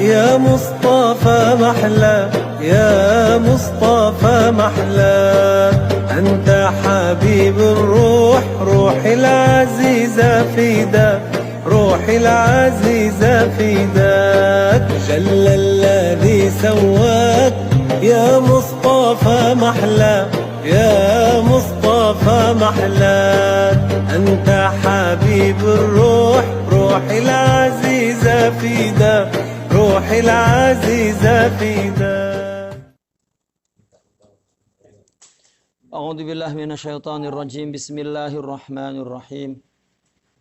يا مصطفى محلى يا مصطفى محلى أنت حبيب الروح روحي العزيزة فداك روحي العزيزة فداك جل الذي سواك يا مصطفى محلى يا مصطفى محلى أنت حبيب الروح روحي العزيزة فداك روحي العزيزة فداك. أعوذ بالله من الشيطان الرجيم. بسم الله الرحمن الرحيم.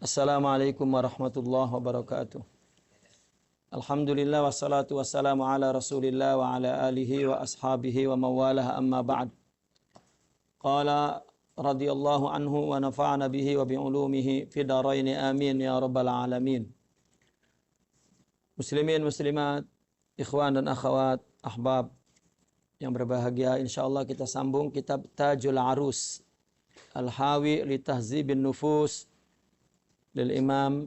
Assalamualaikum warahmatullahi wabarakatuh. Alhamdulillah wassalatu wassalamu ala rasulillah wa ala alihi wa ashabihi wa mawalah amma ba'd. Qala radiyallahu anhu wa nafa'ana bihi wa bi'ulumihi fi daraini amin ya rabbal alamin. Muslimin muslimat, ikhwan dan akhwat, ahbab yang berbahagia, insyaallah kita sambung kitab Tajul Arus Al-Hawi li Tahzibin Nufus lil Imam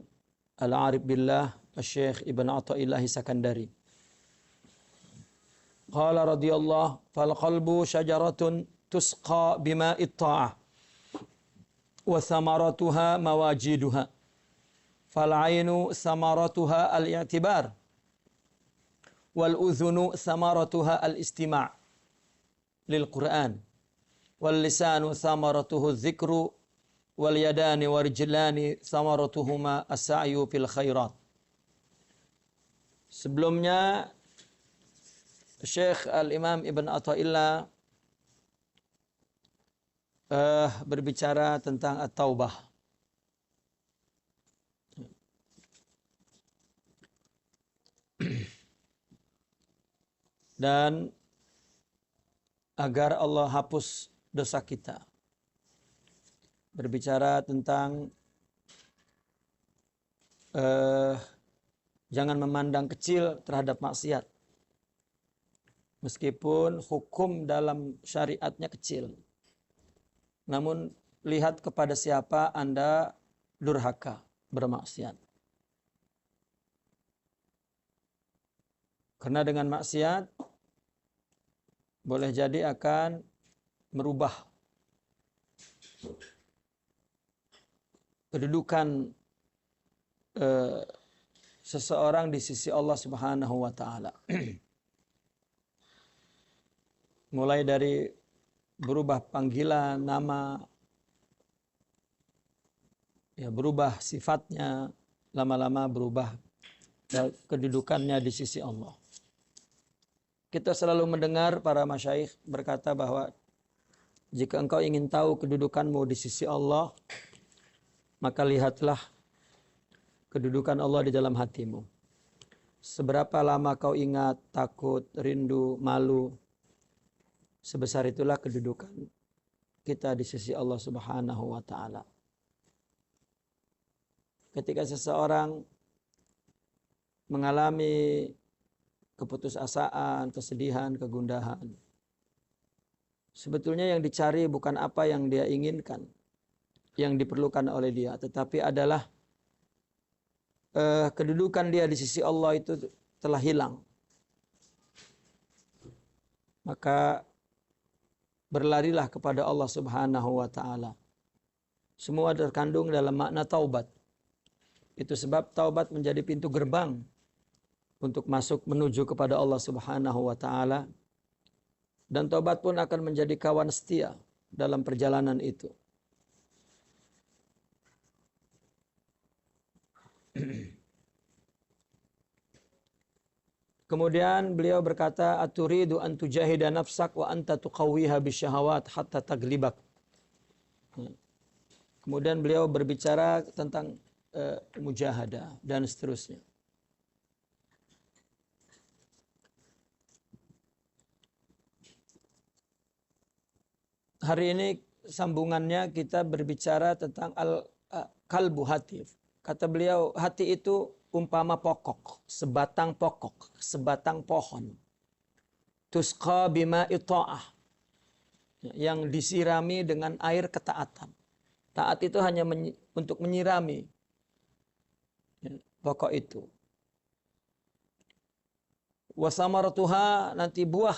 Al-Arif Billah Al-Syekh Ibn Athaillah Sakandari. Qala radiyallahu fal qalbu syajaratun tusqa bima'it ta'ah wa thamaratuha mawajiduha fal ainu thamaratuha al-i'tibar wal udhunu thamaratuha al-istima' lil Qur'an wal lisanu thamaratuhu dzikru wal yadani warijlani thamaratuhuma as-sa'yu fil khairat. Sebelumnya Syekh Al-Imam Ibn Athaillah berbicara tentang at-taubah. Dan agar Allah hapus dosa kita. Berbicara tentang jangan memandang kecil terhadap maksiat. Meskipun hukum dalam syariatnya kecil. Namun lihat kepada siapa Anda durhaka, bermaksiat. Karena dengan maksiat boleh jadi akan merubah kedudukan seseorang di sisi Allah Subhanahu wa taala. Mulai dari berubah panggilan, nama, ya berubah sifatnya, lama-lama berubah kedudukannya di sisi Allah. Kita selalu mendengar para masyayikh berkata bahwa jika engkau ingin tahu kedudukanmu di sisi Allah, maka lihatlah kedudukan Allah di dalam hatimu. Seberapa lama kau ingat, takut, rindu, malu, sebesar itulah kedudukan kita di sisi Allah Subhanahu wa taala. Ketika seseorang mengalami keputusasaan, kesedihan, kegundahan, sebetulnya yang dicari bukan apa yang dia inginkan, yang diperlukan oleh dia, tetapi adalah kedudukan dia di sisi Allah itu telah hilang. Maka berlarilah kepada Allah Subhanahu wa taala. Semua terkandung dalam makna taubat. Itu sebab taubat menjadi pintu gerbang untuk masuk menuju kepada Allah Subhanahu wa taala. Dan taubat pun akan menjadi kawan setia dalam perjalanan itu. Kemudian beliau berkata, aturidu an tujahida nafsak wa anta tuqawwiha bisyahawat hatta taglibak. Kemudian beliau berbicara tentang mujahadah dan seterusnya. Hari ini sambungannya kita berbicara tentang al-qalbu hati. Kata beliau, hati itu umpama pokok, sebatang pohon. Tusqa bima'i ta'ah, yang disirami dengan air ketaatan. Taat itu hanya untuk menyirami pokok itu. Wasamaratuha, nanti buah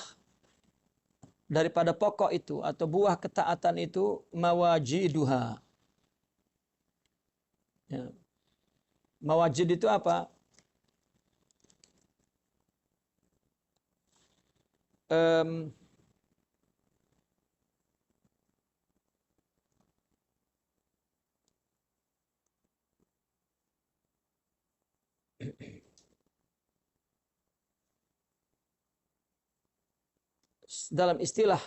daripada pokok itu atau buah ketaatan itu mawajiduha. Ya. Mawajid itu apa? Em, dalam istilah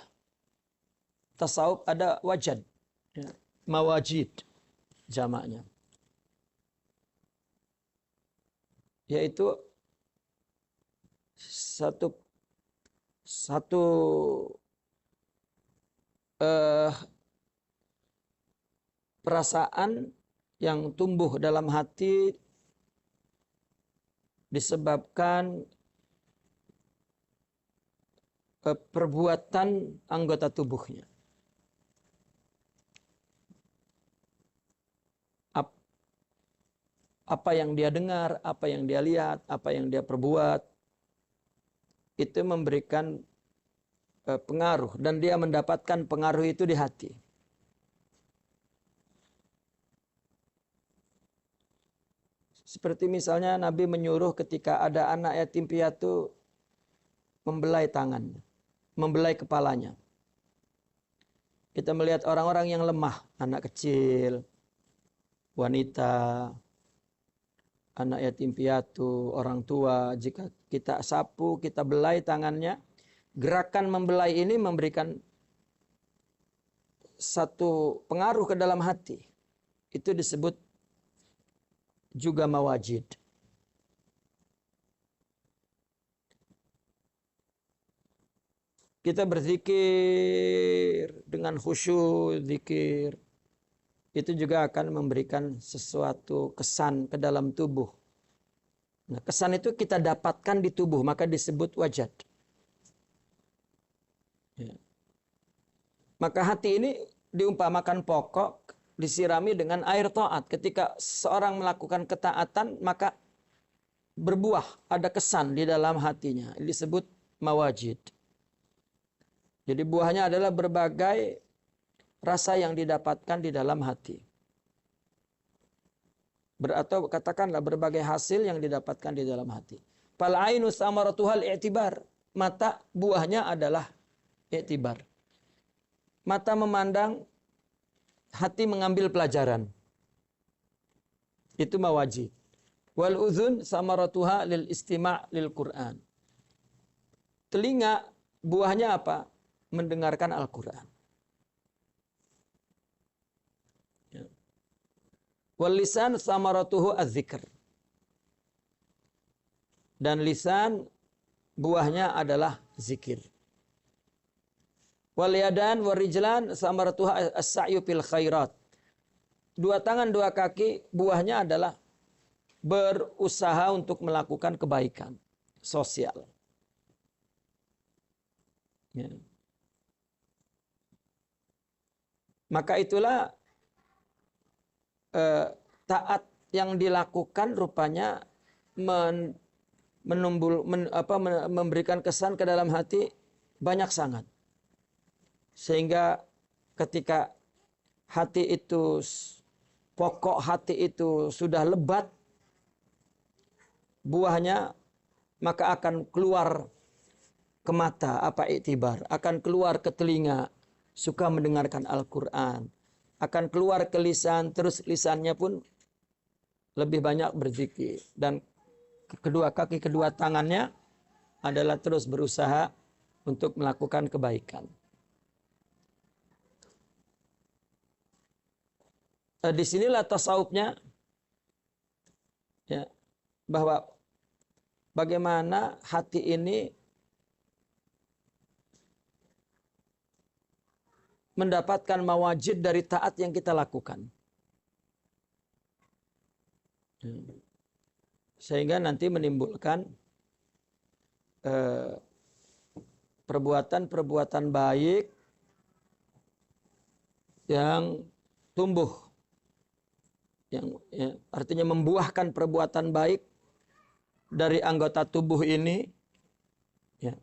tasawuf ada wajad, ya. Mawajid jamaknya, yaitu satu satu eh, perasaan yang tumbuh dalam hati disebabkan perbuatan anggota tubuhnya. Apa yang dia dengar, apa yang dia lihat, apa yang dia perbuat, itu memberikan pengaruh, dan dia mendapatkan pengaruh itu di hati. Seperti misalnya Nabi menyuruh ketika ada anak yatim piatu membelai tangannya, membelai kepalanya. Kita melihat orang-orang yang lemah, anak kecil, wanita, anak yatim piatu, orang tua, jika kita sapu, kita belai tangannya, gerakan membelai ini memberikan satu pengaruh ke dalam hati. Itu disebut juga mawajid. Kita berzikir dengan khusyuk, zikir. Itu juga akan memberikan sesuatu kesan ke dalam tubuh. Nah, kesan itu kita dapatkan di tubuh, maka disebut wajad. Ya. Maka hati ini diumpamakan pokok, disirami dengan air taat. Ketika seorang melakukan ketaatan, maka berbuah, ada kesan di dalam hatinya. Ini disebut mawajid. Jadi buahnya adalah berbagai rasa yang didapatkan di dalam hati. Atau katakanlah berbagai hasil yang didapatkan di dalam hati. Fal ainu samaratuhal i'tibar. Mata buahnya adalah i'tibar. Mata memandang, hati mengambil pelajaran. Itu mawajid. Wal uzun samaratuha lil istima' lil Qur'an. Telinga buahnya apa? Mendengarkan Al-Qur'an. Wal lisan samaratuhu az-zikr. Dan lisan buahnya adalah zikir. Wal yadan wal rijlan samaratuha as-sa'yu fil khairat. Dua tangan, dua kaki, buahnya adalah berusaha untuk melakukan kebaikan sosial. Ya. Maka itulah taat yang dilakukan rupanya memberikan kesan ke dalam hati banyak sangat. Sehingga ketika hati itu, pokok hati itu sudah lebat, buahnya maka akan keluar ke mata, apa iktibar, akan keluar ke telinga, suka mendengarkan Al-Quran, akan keluar ke lisan, terus lisannya pun lebih banyak berzikir. Dan kedua kaki, kedua tangannya adalah terus berusaha untuk melakukan kebaikan. Disinilah tasawufnya, ya, bahwa bagaimana hati ini mendapatkan mawajid dari taat yang kita lakukan. Sehingga nanti menimbulkan perbuatan-perbuatan baik yang tumbuh. Yang artinya membuahkan perbuatan baik dari anggota tubuh ini Ya.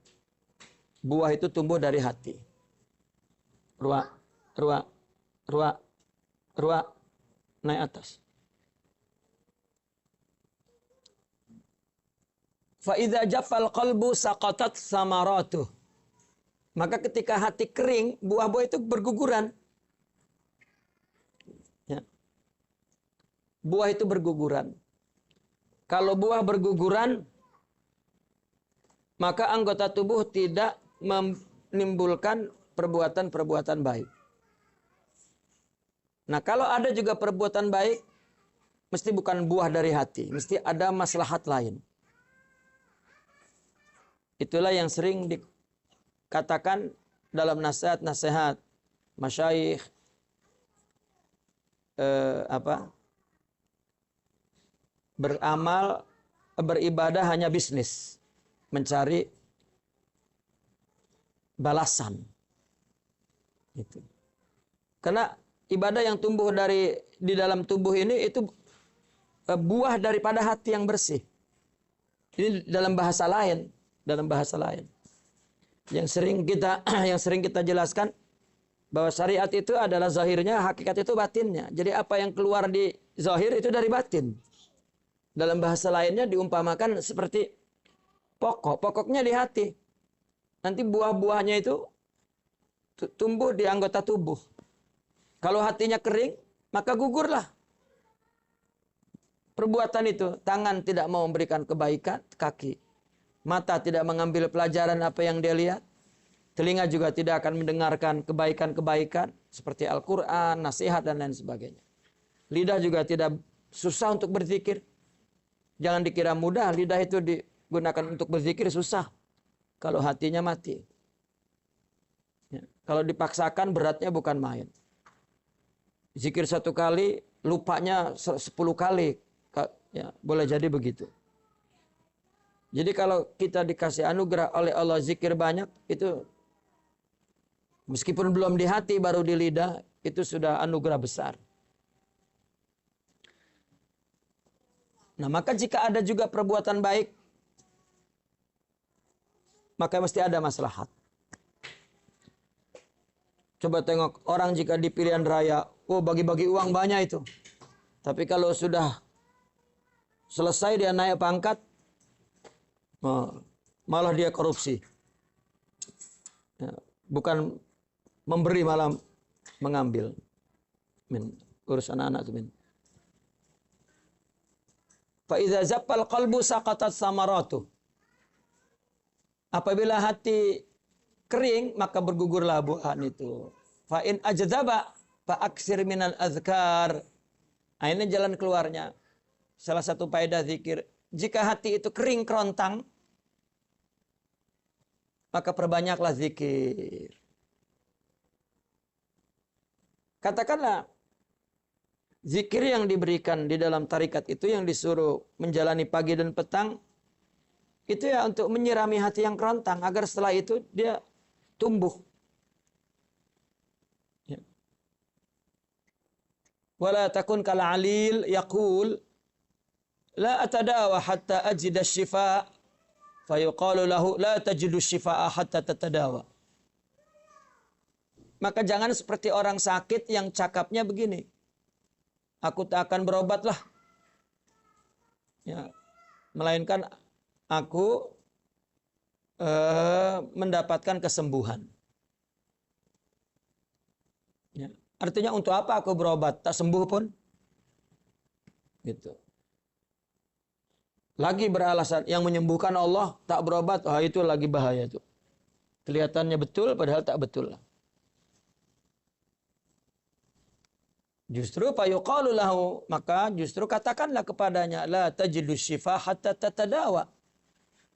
Buah itu tumbuh dari hati. Ruak, ruak, ruak, ruak, naik atas. Fa idza jaffal qalbu saqatat samaratuh. Maka ketika hati kering, buah-buah itu berguguran. Ya. Buah itu berguguran. Kalau buah berguguran, maka anggota tubuh tidak menimbulkan perbuatan-perbuatan baik. Nah, kalau ada juga perbuatan baik, mesti bukan buah dari hati, mesti ada maslahat lain. Itulah yang sering dikatakan dalam nasihat-nasihat masyayikh beramal, beribadah hanya bisnis, mencari balasan. Itu. Karena ibadah yang tumbuh di dalam tubuh ini itu buah daripada hati yang bersih. Ini dalam bahasa lain, yang sering kita jelaskan bahwa syariat itu adalah zahirnya, hakikat itu batinnya. Jadi apa yang keluar di zahir itu dari batin. Dalam bahasa lainnya diumpamakan seperti pokoknya di hati. Nanti buah-buahnya itu tumbuh di anggota tubuh. Kalau hatinya kering, maka gugurlah perbuatan itu. Tangan tidak mau memberikan kebaikan, kaki. Mata tidak mengambil pelajaran apa yang dia lihat. Telinga juga tidak akan mendengarkan kebaikan-kebaikan seperti Al-Quran, nasihat, dan lain sebagainya. Lidah juga tidak susah untuk berzikir. Jangan dikira mudah, lidah itu digunakan untuk berzikir susah. Kalau hatinya mati. Ya. Kalau dipaksakan beratnya bukan main. Zikir 1 kali, lupanya 10 kali. Ya, boleh jadi begitu. Jadi kalau kita dikasih anugerah oleh Allah zikir banyak, itu meskipun belum di hati, baru di lidah, itu sudah anugerah besar. Nah, maka jika ada juga perbuatan baik, maka mesti ada maslahat. Coba tengok orang jika di pilihan raya, bagi-bagi uang banyak itu. Tapi kalau sudah selesai dia naik pangkat, malah dia korupsi. Ya, bukan memberi, malah mengambil. Urus anak-anak itu. Fa idza zappal qalbu saqatat samaratuh. Apabila hati kering, maka bergugurlah buahan itu. Fa in ajdaba fa aksir minal azkar. Nah, ini jalan keluarnya. Salah satu faedah zikir. Jika hati itu kering kerontang, maka perbanyaklah zikir. Katakanlah, zikir yang diberikan di dalam tarikat itu yang disuruh menjalani pagi dan petang, itu ya untuk menyirami hati yang kerontang, agar setelah itu dia tumbuh. Ya. Wala takun kal alil yaqul la atadawa hatta ajida syifa fayuqalu lahu la tajidu syifaa hatta tatadawa. Maka jangan seperti orang sakit yang cakapnya begini, aku tak akan berobat lah. Ya. Melainkan aku mendapatkan kesembuhan. Ya. Artinya untuk apa aku berobat? Tak sembuh pun. Gitu. Lagi beralasan yang menyembuhkan Allah, tak berobat, itu lagi bahaya tuh. Kelihatannya betul padahal tak betul. Justru fayuqalu lahu, maka justru katakanlah kepadanya, la tajidu syifa hatta tatadawa.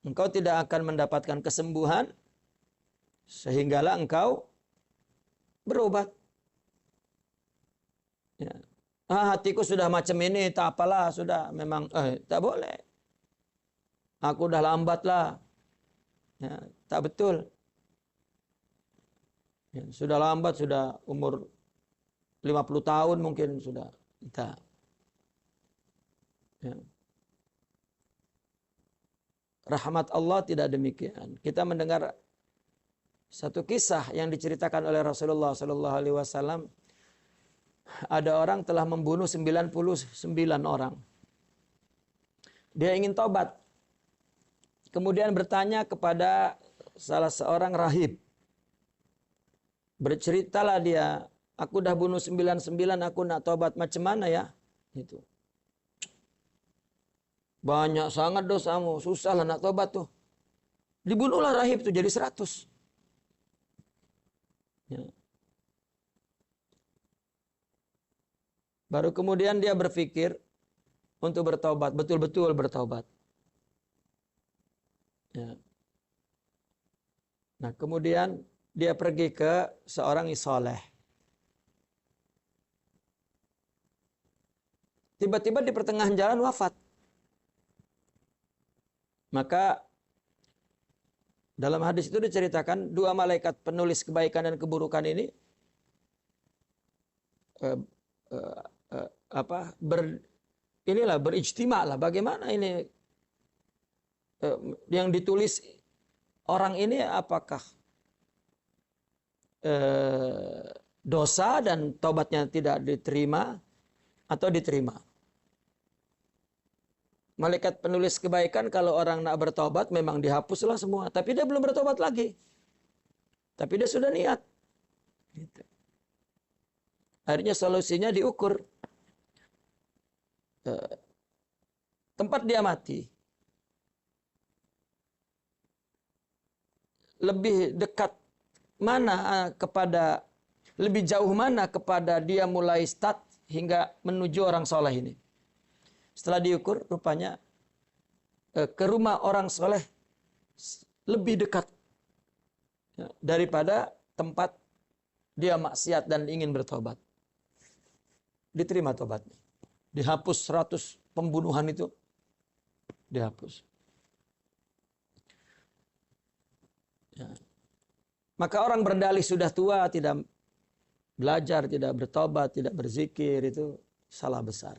Engkau tidak akan mendapatkan kesembuhan sehinggalah engkau berobat. Ya. Hatiku sudah macam ini, tak apalah, sudah memang tak boleh. Aku udah lambat lah. Ya, tak betul. Ya, sudah lambat, sudah umur 50 tahun mungkin sudah. Tak. Ya. rahmat Allah tidak demikian. Kita mendengar satu kisah yang diceritakan oleh Rasulullah Sallallahu Alaihi Wasallam. Ada orang telah membunuh 99 orang. Dia ingin tobat. Kemudian bertanya kepada salah seorang rahib. Berceritalah dia, aku dah bunuh 99, aku nak tobat, macam mana ya? Itu. Banyak sangat dosamu, susah lah nak tobat tuh. Dibunuhlah rahib tuh jadi 100. Ya. Baru kemudian dia berpikir untuk bertobat, betul-betul bertobat. Ya. Nah, kemudian dia pergi ke seorang soleh. Tiba-tiba di pertengahan jalan wafat. Maka dalam hadis itu diceritakan 2 malaikat penulis kebaikan dan keburukan ini berijtima lah bagaimana ini yang ditulis orang ini apakah dosa dan tobatnya tidak diterima atau diterima. Malaikat penulis kebaikan kalau orang nak bertobat memang dihapuslah semua, tapi dia belum bertobat lagi. Tapi dia sudah niat. Gitu. Akhirnya solusinya diukur. Tempat dia mati. Lebih dekat mana kepada, lebih jauh mana kepada dia mulai start hingga menuju orang soleh ini. Setelah diukur, rupanya ke rumah orang soleh lebih dekat daripada tempat dia maksiat dan ingin bertobat. Diterima tobatnya. Dihapus 100 pembunuhan itu. Dihapus. Ya. Maka orang berdalih sudah tua, tidak belajar, tidak bertobat, tidak berzikir, itu salah besar.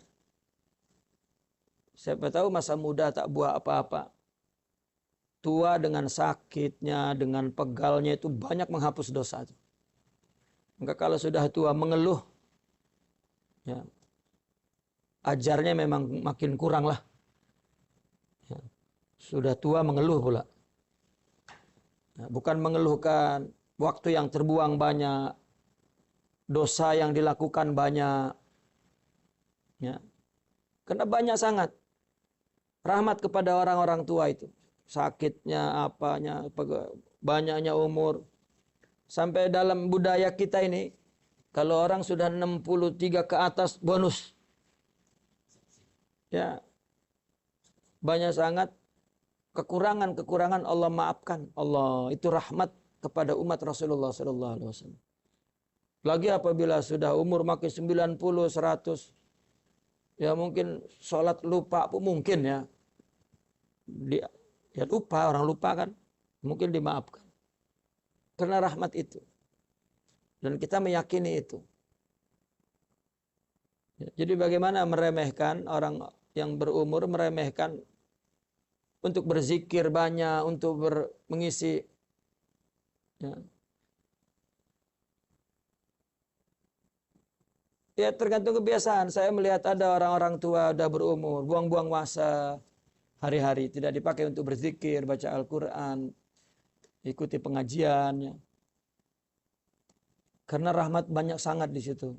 Siapa tahu masa muda tak buat apa-apa. Tua dengan sakitnya, dengan pegalnya itu banyak menghapus dosa itu. Maka kalau sudah tua mengeluh, ya, ajarnya memang makin kurang lah. Ya, sudah tua mengeluh pula. Ya, bukan mengeluhkan waktu yang terbuang banyak, dosa yang dilakukan banyak. Ya, karena banyak sangat rahmat kepada orang-orang tua itu. Sakitnya, apanya, banyaknya umur. Sampai dalam budaya kita ini, kalau orang sudah 63 ke atas, bonus. Ya, banyak sangat kekurangan-kekurangan Allah maafkan. Allah, itu rahmat kepada umat Rasulullah SAW. Lagi apabila sudah umur makin 90, 100, ya mungkin sholat lupa pun mungkin ya. Ya lupa, orang lupa kan. Mungkin dimaafkan. Karena rahmat itu. Dan kita meyakini itu. Ya, jadi bagaimana meremehkan orang yang berumur, meremehkan untuk berzikir banyak, untuk mengisi. Ya. Ya tergantung kebiasaan. Saya melihat ada orang-orang tua udah berumur, buang-buang masa hari-hari, tidak dipakai untuk berzikir, baca Al-Quran, ikuti pengajiannya. Karena rahmat banyak sangat di situ.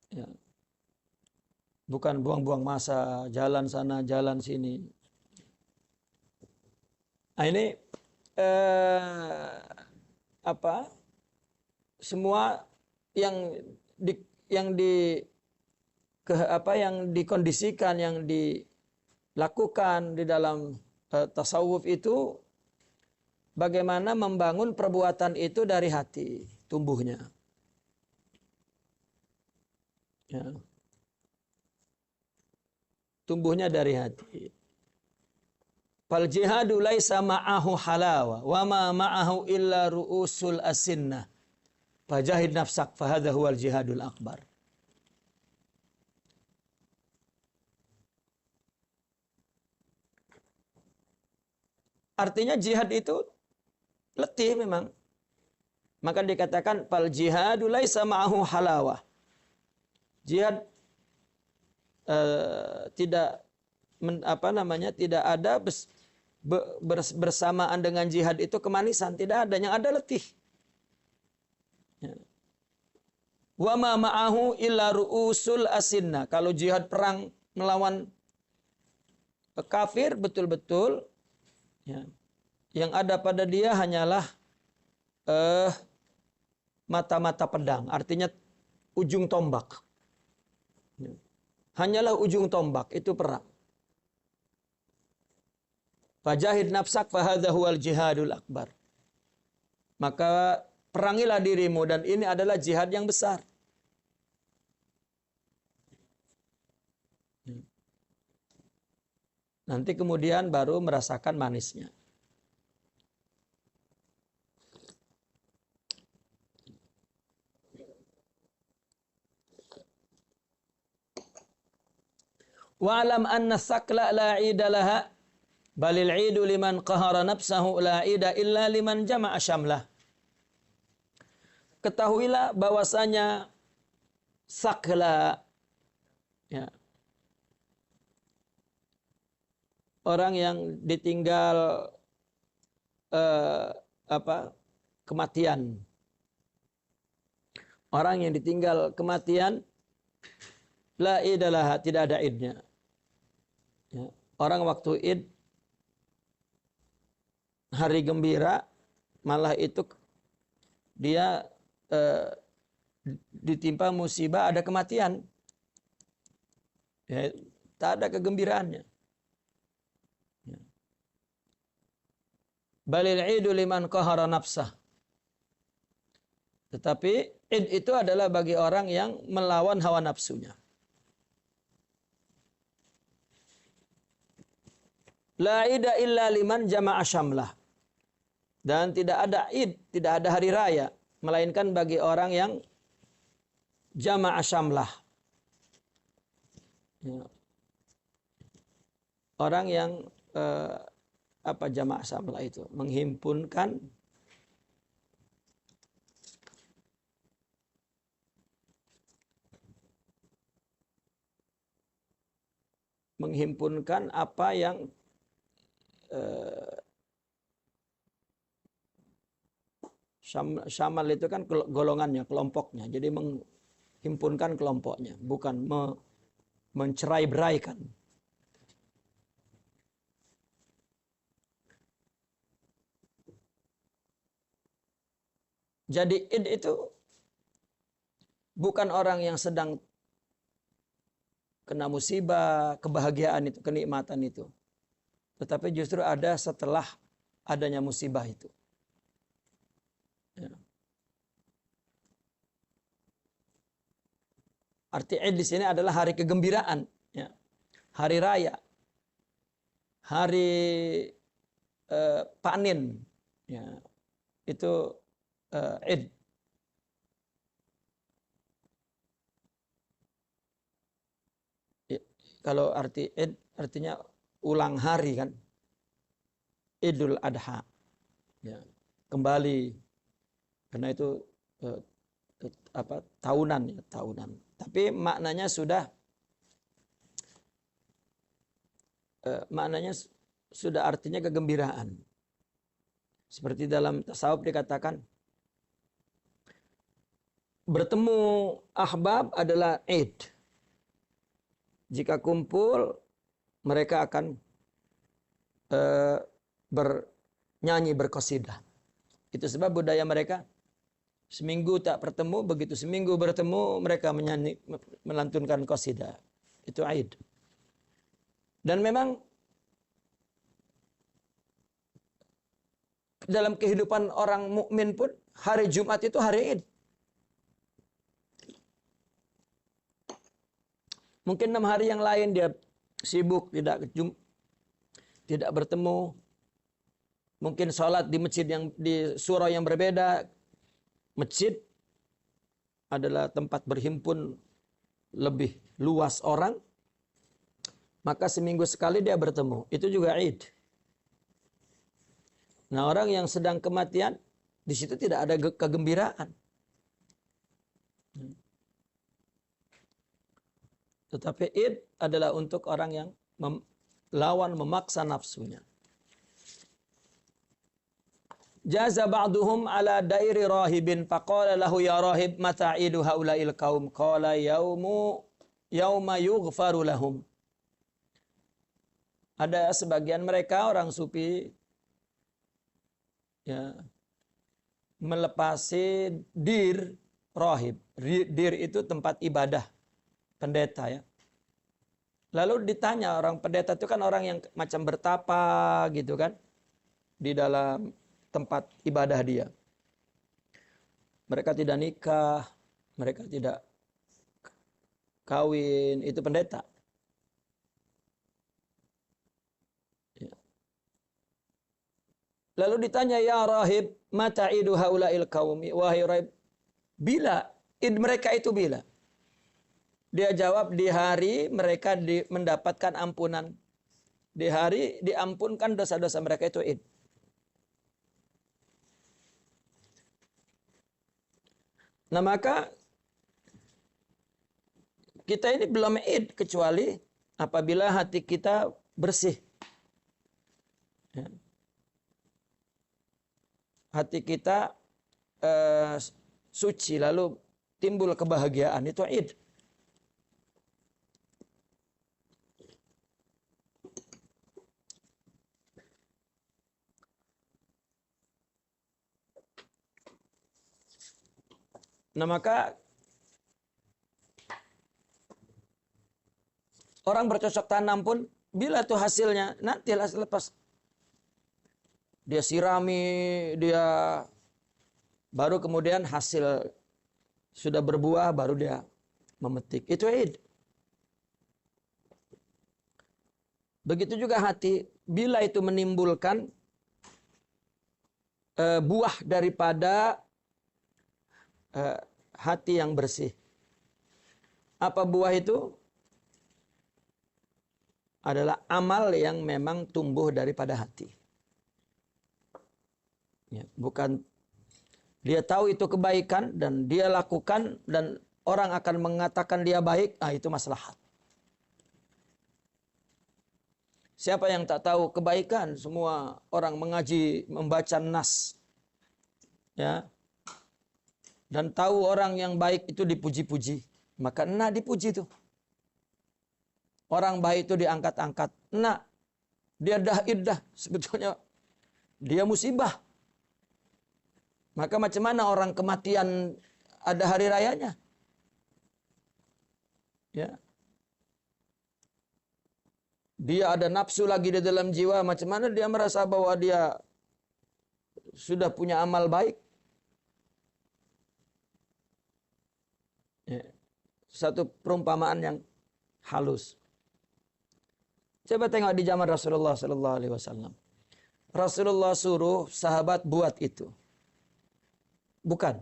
Ya. Bukan buang-buang masa, jalan sana, jalan sini. Nah ini semua yang dikondisikan, yang dilakukan di dalam tasawuf itu bagaimana membangun perbuatan itu dari hati tumbuhnya. Ya. Tumbuhnya dari hati. Fal jihadu laisa ma'ahu halawa wa ma ma'ahu illa ru'usul asinnah. Fajahid nafsak fahadha huwal jihadul akbar. artinya jihad itu letih memang. Maka dikatakan fal jihadu laisa ma'ahu halawah. Jihad tidak tidak ada bersamaan dengan jihad itu kemanisan, tidak ada, yang ada letih. Ya. Wa ma ma'ahu illa ru'usul asinna. Kalau jihad perang melawan kafir betul-betul, ya, yang ada pada dia hanyalah mata-mata pedang, artinya ujung tombak. Ya. Hanyalah ujung tombak, itu perang. Fajahid nafsak fahadha huwal jihadul akbar. Maka perangilah dirimu, dan ini adalah jihad yang besar. Nanti kemudian baru merasakan manisnya. Wa'alam anna sakla la 'ida laha balil 'idu liman qahara nafsahu la 'ida illa liman jama'a syamlah. Ketahuilah bahwasanya sakla, ya, orang yang ditinggal kematian. Orang yang ditinggal kematian la idalah, tidak ada idnya. Ya. Orang waktu id, hari gembira, malah itu dia ditimpa musibah, ada kematian. Ya, tak ada kegembiraannya. Ya. Balil idu liman qahara nafsah. Tetapi id itu adalah bagi orang yang melawan hawa nafsunya. La ida illa liman jama'a syamlah. Dan tidak ada id, tidak ada hari raya, melainkan bagi orang yang jama'a syamlah. Ya. Orang yang jama'a syamlah itu? Menghimpunkan apa yang syamal itu kan golongannya, kelompoknya. Jadi menghimpunkan kelompoknya, bukan mencerai-beraikan. Jadi id itu bukan orang yang sedang kena musibah, kebahagiaan itu, kenikmatan itu. Tetapi justru ada setelah adanya musibah itu. Ya. Arti Id di sini adalah hari kegembiraan, ya. Hari raya, hari panen, ya. Itu Id. Ya. Kalau arti Id artinya ulang hari kan, Idul Adha, ya, kembali, karena itu tahunan, ya, tahunan. Tapi maknanya sudah artinya kegembiraan. Seperti dalam tasawuf dikatakan bertemu ahbab adalah Id. Jika kumpul, mereka akan bernyanyi, berqasidah. Itu sebab budaya mereka seminggu tak bertemu, begitu seminggu bertemu mereka menyanyi, melantunkan qasidah. Itu Id. Dan memang dalam kehidupan orang mukmin pun hari Jumat itu hari Id. Mungkin 6 hari yang lain dia sibuk, tidak bertemu. Mungkin sholat di masjid di surau yang berbeda. Masjid adalah tempat berhimpun lebih luas orang. Maka seminggu sekali dia bertemu. Itu juga Id. Nah, orang yang sedang kematian, di situ tidak ada kegembiraan. Tetapi id adalah untuk orang yang memaksa nafsunya. Jaza ba'duhum ala dairi rahibin faqala lahu ya rahib mata idu haula'il qaum qala yauma yughfaru lahum. Ada sebagian mereka orang sufi ya melepasi dir rahib. Dir itu tempat ibadah pendeta ya. Lalu ditanya, orang pendeta itu kan orang yang macam bertapa gitu kan di dalam tempat ibadah dia. Mereka tidak nikah, mereka tidak kawin, itu pendeta. Ya. Lalu ditanya, ya rahib, mata idu haula'il qaumi, wahai rahib, bila id mereka itu bila? Dia jawab, di hari mereka mendapatkan ampunan. Di hari diampunkan dosa-dosa mereka, itu id. Nah maka kita ini belum id kecuali apabila hati kita bersih. Ya. Hati kita suci lalu timbul kebahagiaan, itu id. Nah maka orang bercocok tanam pun bila tuh hasilnya nanti lepas dia sirami, dia baru kemudian hasil sudah berbuah baru dia memetik. Itu id. Begitu juga hati bila itu menimbulkan buah daripada hati yang bersih. Apa buah itu? Adalah amal yang memang tumbuh daripada hati. Ya, bukan dia tahu itu kebaikan dan dia lakukan dan orang akan mengatakan dia baik, itu maslahat. Siapa yang tak tahu kebaikan? Semua orang mengaji, membaca nas. Ya. Dan tahu orang yang baik itu dipuji-puji. Maka dipuji itu. Orang baik itu diangkat-angkat. Dia dah iddah. Sebetulnya dia musibah. Maka macam mana orang kematian ada hari rayanya? Ya. Dia ada nafsu lagi di dalam jiwa. Macam mana dia merasa bahwa dia sudah punya amal baik? Ya. Satu perumpamaan yang halus. Coba tengok di zaman Rasulullah Sallallahu Alaihi Wasallam. Rasulullah suruh sahabat buat itu. Bukan.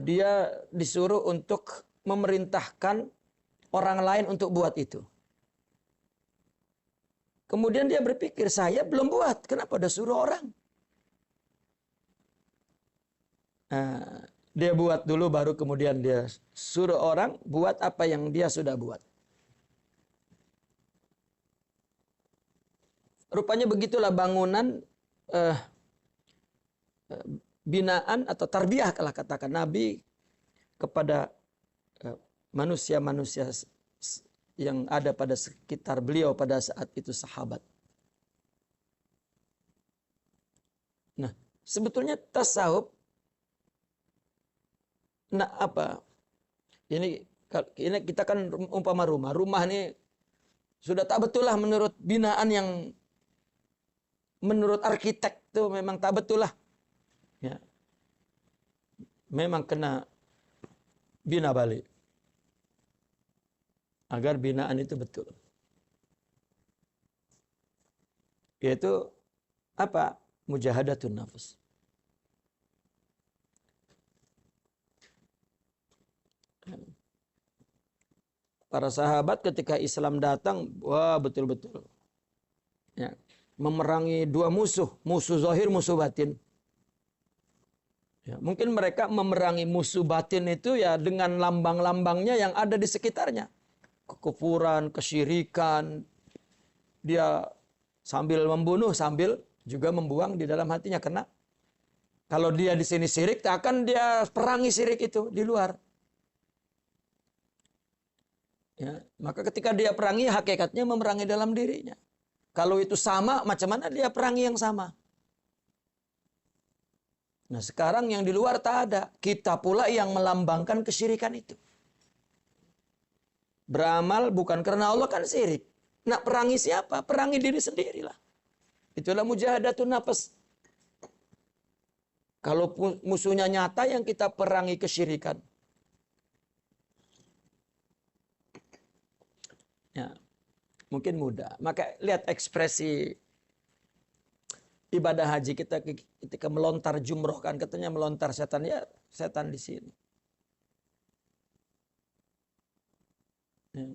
Dia disuruh untuk memerintahkan orang lain untuk buat itu. Kemudian dia berpikir, saya belum buat. Kenapa ada suruh orang? Dia buat dulu baru kemudian dia suruh orang buat apa yang dia sudah buat. Rupanya begitulah bangunan binaan atau tarbiyah kalau katakan Nabi kepada manusia-manusia yang ada pada sekitar beliau pada saat itu sahabat. Nah, sebetulnya tasawuf ini kita kan umpama rumah. Rumah ini sudah tak betul lah menurut binaan yang menurut arsitek itu memang tak betul lah. Ya. Memang kena bina balik. Agar binaan itu betul. Yaitu apa? Mujahadatun nafs. Para sahabat ketika Islam datang, wah betul-betul. Ya. memerangi dua musuh, musuh zahir, musuh batin. Ya, mungkin mereka memerangi musuh batin itu ya dengan lambang-lambangnya yang ada di sekitarnya. Kekufuran, kesyirikan. Dia sambil membunuh, sambil juga membuang di dalam hatinya. Karena kalau dia di sini syirik, akan dia perangi syirik itu di luar. Ya, maka ketika dia perangi, hakikatnya memerangi dalam dirinya. Kalau itu sama, macam mana dia perangi yang sama? Nah sekarang yang di luar tak ada. Kita pula yang melambangkan kesyirikan itu. Beramal bukan karena Allah kan syirik. Nak perangi siapa? Perangi diri sendirilah. Itulah mujahadatun nafas. Kalau musuhnya nyata yang kita perangi kesyirikan. Ya, mungkin mudah. Maka lihat ekspresi ibadah haji kita ketika melontar jumroh kan katanya melontar setan, ya setan di sini. Ya.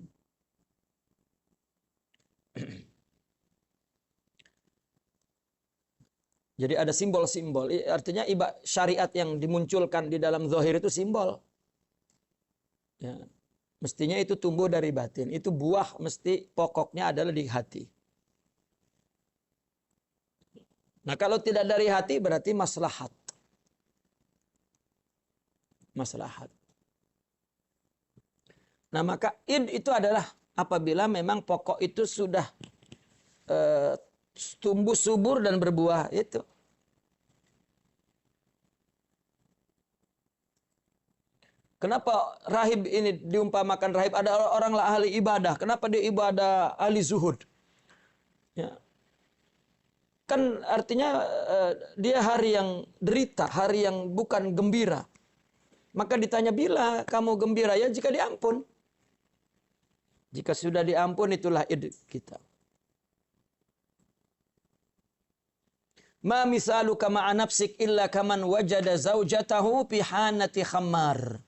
Jadi ada simbol-simbol. Artinya syariat yang dimunculkan di dalam zahir itu simbol. Ya. Mestinya itu tumbuh dari batin. Itu buah mesti pokoknya adalah di hati. Nah kalau tidak dari hati berarti maslahat. Maslahat. Nah maka id itu adalah apabila memang pokok itu sudah tumbuh subur dan berbuah itu. Kenapa rahib ini diumpamakan rahib? Ada orang ahli ibadah. Kenapa dia ibadah ahli zuhud? Ya. Kan artinya dia hari yang derita, hari yang bukan gembira. Maka ditanya bila kamu gembira ya jika diampun. Jika sudah diampun itulah id kita. Ma misalu kama nafsik illa kaman wajada zaujatahu fi hanati khammar.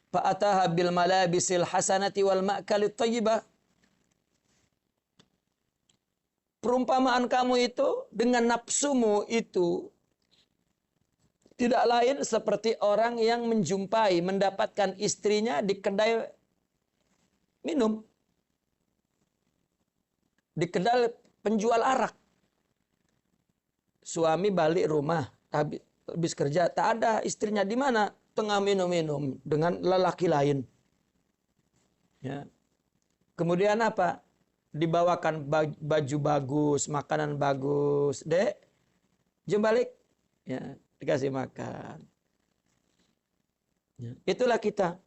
Fa'ataha bil malabisil hasanati wal ma'kalit thayyibah. Perumpamaan kamu itu dengan nafsumu itu tidak lain seperti orang yang menjumpai, mendapatkan istrinya di kedai minum. Di kedai penjual arak. Suami balik rumah, habis kerja, tak ada istrinya di mana? Tengah minum-minum dengan lelaki lain. Ya. Kemudian apa? Dibawakan baju bagus, makanan bagus. Dek, jom balik. Ya, dikasih makan. Ya. Itulah kita.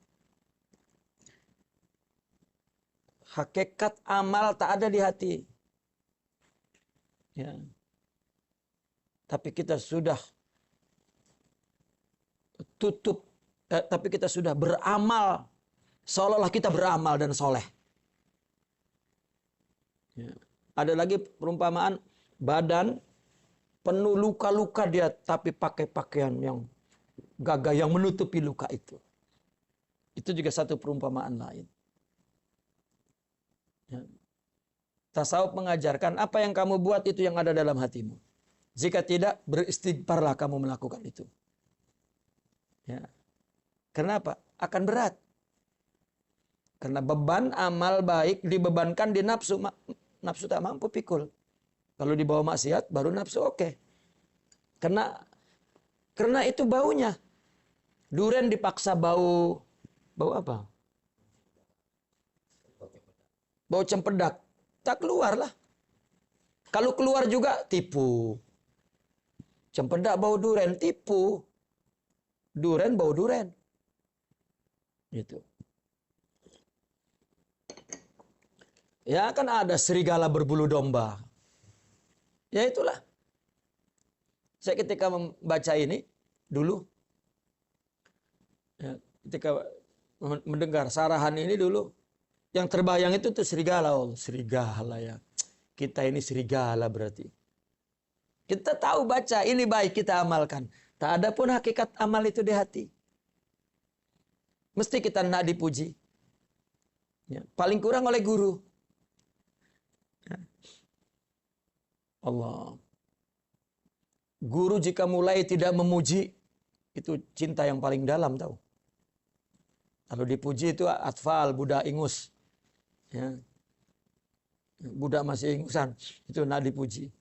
Hakikat amal tak ada di hati. Ya. Tapi kita sudah tutup, tapi kita sudah beramal seolah-olah kita beramal dan soleh. Ya. Ada lagi perumpamaan badan penuh luka-luka dia tapi pakai pakaian yang gagah yang menutupi luka itu. Itu juga satu perumpamaan lain. Ya. Tasawuf mengajarkan apa yang kamu buat itu yang ada dalam hatimu. Jika tidak, beristighfarlah kamu melakukan itu. Ya. Kenapa? Akan berat. Karena beban amal baik dibebankan di nafsu. Nafsu tak mampu pikul. Kalau dibawa maksiat, baru nafsu oke. Karena itu baunya. Duren dipaksa bau apa? Bau cempedak. Tak keluarlah. Kalau keluar juga tipu. Cempedak bau duren, tipu. Duren bau duren. Gitu. Ya kan ada serigala berbulu domba. Ya itulah. Saya ketika membaca ini dulu, ya, ketika mendengar sarahan ini dulu, yang terbayang itu tuh serigala. Oh, serigala ya. Kita ini serigala berarti. Kita tahu baca, ini baik kita amalkan. Tak ada pun hakikat amal itu di hati. Mesti kita nak dipuji. Ya, paling kurang oleh guru. Ya. Allah. Guru jika mulai tidak memuji, itu cinta yang paling dalam tahu. Kalau dipuji itu atfal, budak ingus. Ya. Budak masih ingusan, itu nak dipuji.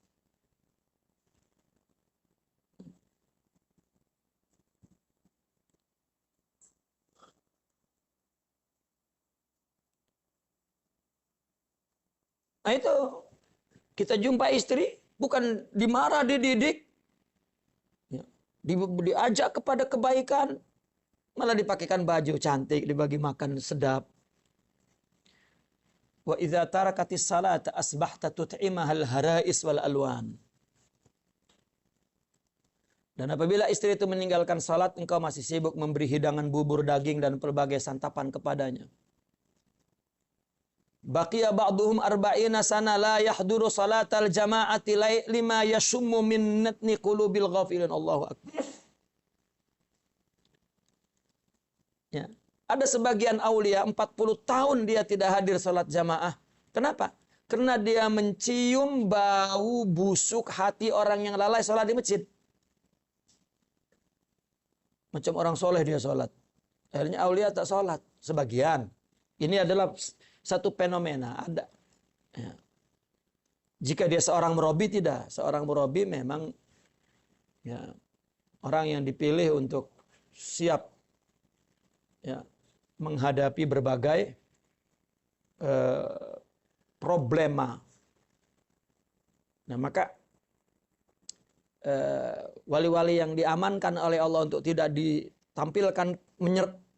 Nah itu, kita jumpa istri, bukan dimarah, dididik. Ya. Diajak kepada kebaikan, malah dipakaikan baju cantik, dibagi makan sedap. Wa idza tarakatis salata asbahta tut'imahal harais wal alwan. Dan apabila istri itu meninggalkan salat, engkau masih sibuk memberi hidangan bubur daging dan pelbagai santapan kepadanya. Baqiya ba'duhum arba'ina sana la yahduru salatal jama'ati lima yashummu min natni qulubil ghafilin. Allahu akbar. Ya. Ada sebagian aulia 40 tahun dia tidak hadir salat jamaah. Kenapa? Karena dia mencium bau busuk hati orang yang lalai salat di masjid. Macam orang soleh dia salat. Akhirnya aulia tak salat. Sebagian. Ini adalah satu fenomena. Ada. Ya. Jika dia seorang murabi, tidak. Seorang murabi memang ya, orang yang dipilih untuk siap ya, menghadapi berbagai problema. Nah, maka wali-wali yang diamankan oleh Allah untuk tidak ditampilkan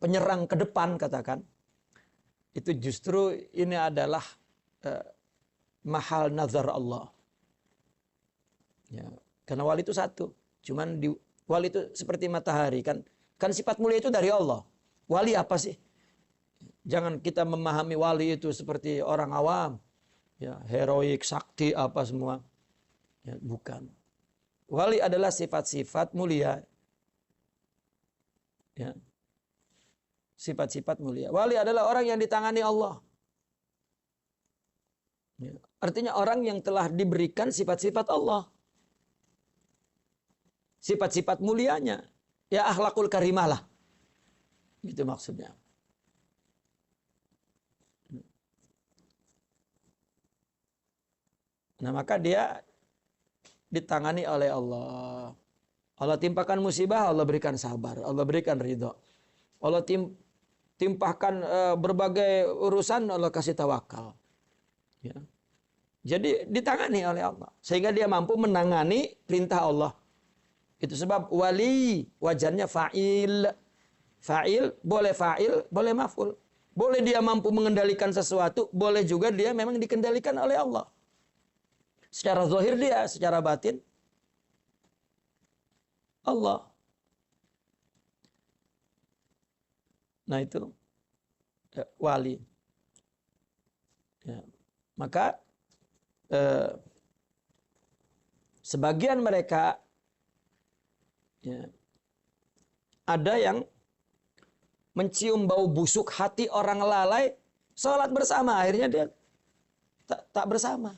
penyerang ke depan, katakan, itu justru ini adalah mahal nazar Allah. Ya, karena wali itu satu. Cuman wali itu seperti matahari, kan sifat mulia itu dari Allah. Wali apa sih? Jangan kita memahami wali itu seperti orang awam, ya, heroik, sakti, apa semua. Ya, bukan. Wali adalah sifat-sifat mulia. Ya. Sifat-sifat mulia. Wali adalah orang yang ditangani Allah. Ya. Artinya orang yang telah diberikan sifat-sifat Allah. Sifat-sifat mulianya. Ya akhlakul karimah lah. Gitu maksudnya. Nah, maka dia ditangani oleh Allah. Allah timpakan musibah, Allah berikan sabar, Allah berikan ridho. Allah timpahkan berbagai urusan, Allah kasih tawakal. Ya. Jadi ditangani oleh Allah. Sehingga dia mampu menangani perintah Allah. Itu sebab wali wajarnya fa'il. Fa'il, boleh maf'ul. Boleh dia mampu mengendalikan sesuatu, boleh juga dia memang dikendalikan oleh Allah. Secara zahir dia, secara batin Allah. Nah itu wali. Ya. Maka sebagian mereka ya, ada yang mencium bau busuk hati orang lalai, sholat bersama, akhirnya dia tak bersama.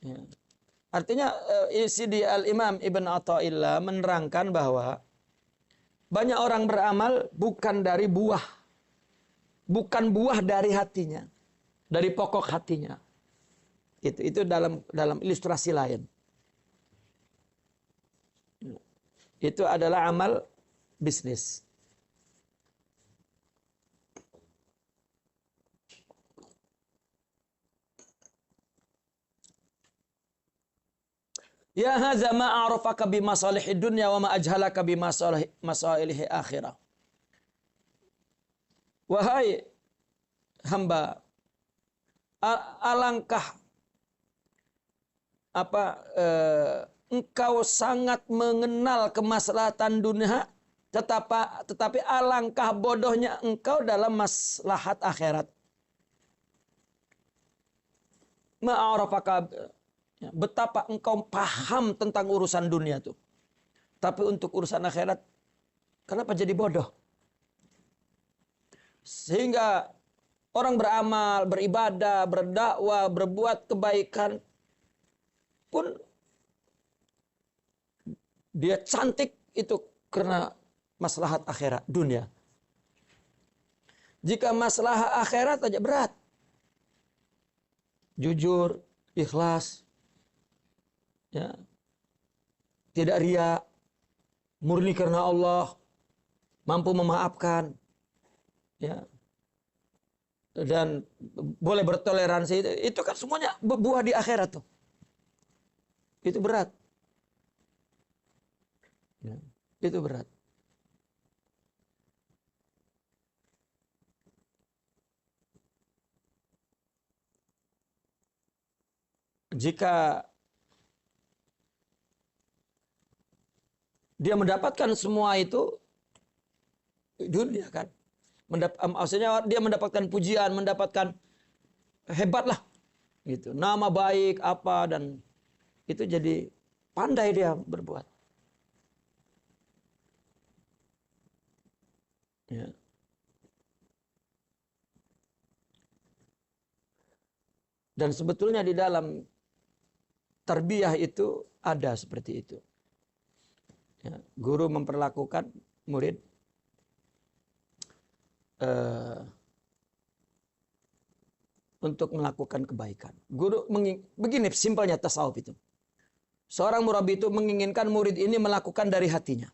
Ya. Artinya isi di Al-Imam Ibn Atha'illah menerangkan bahwa banyak orang beramal bukan dari buah. Bukan buah dari hatinya. Dari pokok hatinya. Itu dalam ilustrasi lain. Itu adalah amal bisnis. Ya hadza ma a'rafaka bi masalihid dunya wa ma ajhalaka bi masalihi akhirah. Wahai hamba, alangkah engkau sangat mengenal kemaslahatan dunia, tetapi alangkah bodohnya engkau dalam maslahat akhirat. Ma'arafaka, betapa engkau paham tentang urusan dunia tuh. Tapi untuk urusan akhirat, kenapa jadi bodoh? Sehingga orang beramal, beribadah, berdakwah, berbuat kebaikan, pun dia cantik itu karena maslahat akhirat dunia. Jika masalah akhirat aja berat. Jujur, ikhlas, ya, tidak riya, murni karena Allah, mampu memaafkan, ya, dan boleh bertoleransi. Itu kan semuanya buah di akhirat tuh. Itu berat. Ya, itu berat. Jika dia mendapatkan semua itu dunia kan, maksudnya dia mendapatkan pujian, mendapatkan hebat lah, gitu, nama baik apa, dan itu jadi pandai dia berbuat. Ya. Dan sebetulnya di dalam tarbiyah itu ada seperti itu. Ya, guru memperlakukan murid untuk melakukan kebaikan. Guru begini simpelnya tasawuf itu. Seorang murabi itu menginginkan murid ini melakukan dari hatinya.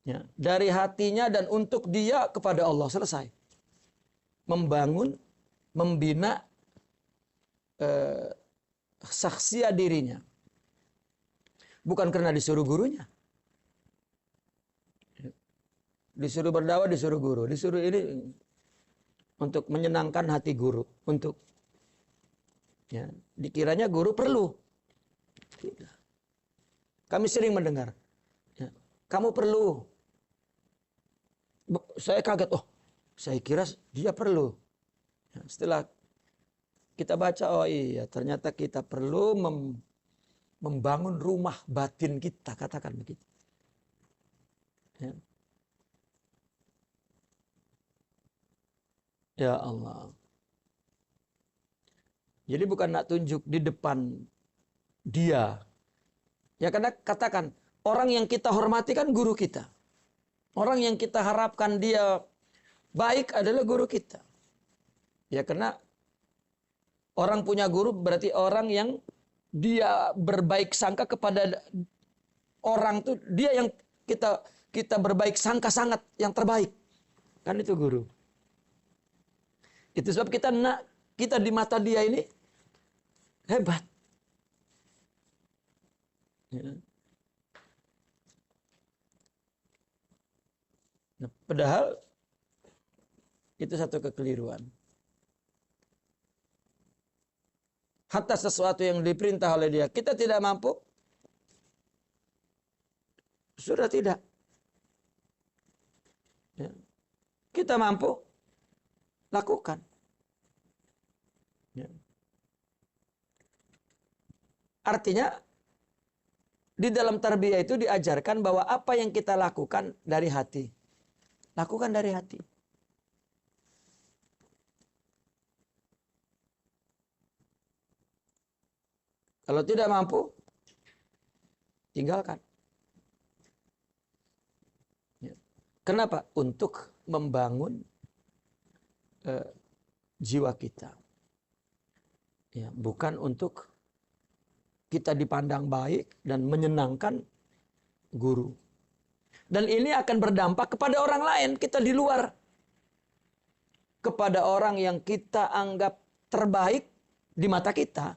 Ya, dari hatinya dan untuk dia kepada Allah, selesai. Membangun, membina saksia dirinya. Bukan karena disuruh gurunya. Disuruh berdakwah, disuruh guru. Disuruh ini untuk menyenangkan hati guru. Untuk, ya, dikiranya guru perlu. Tidak. Kami sering mendengar, ya, kamu perlu. Saya kaget, oh saya kira dia perlu. Ya, setelah kita baca, oh iya ternyata kita perlu membangun rumah batin kita, katakan begitu. Ya. Ya Allah. Jadi bukan nak tunjuk di depan dia. Ya karena katakan, orang yang kita hormati kan guru kita. Orang yang kita harapkan dia baik adalah guru kita. Ya karena orang punya guru berarti orang yang dia berbaik sangka kepada orang tuh, dia yang kita berbaik sangka sangat yang terbaik. Kan itu guru. Itu sebab kita di mata dia ini hebat. Ya. Nah, padahal itu satu kekeliruan. Hatta sesuatu yang diperintah oleh dia, kita tidak mampu, sudah tidak. Ya. Kita mampu, lakukan. Ya. Artinya, di dalam tarbiyah itu diajarkan bahwa apa yang kita lakukan dari hati. Lakukan dari hati. Kalau tidak mampu, tinggalkan. Ya. Kenapa? Untuk membangun jiwa kita. Ya, bukan untuk kita dipandang baik dan menyenangkan guru. Dan ini akan berdampak kepada orang lain, kita di luar. Kepada orang yang kita anggap terbaik di mata kita.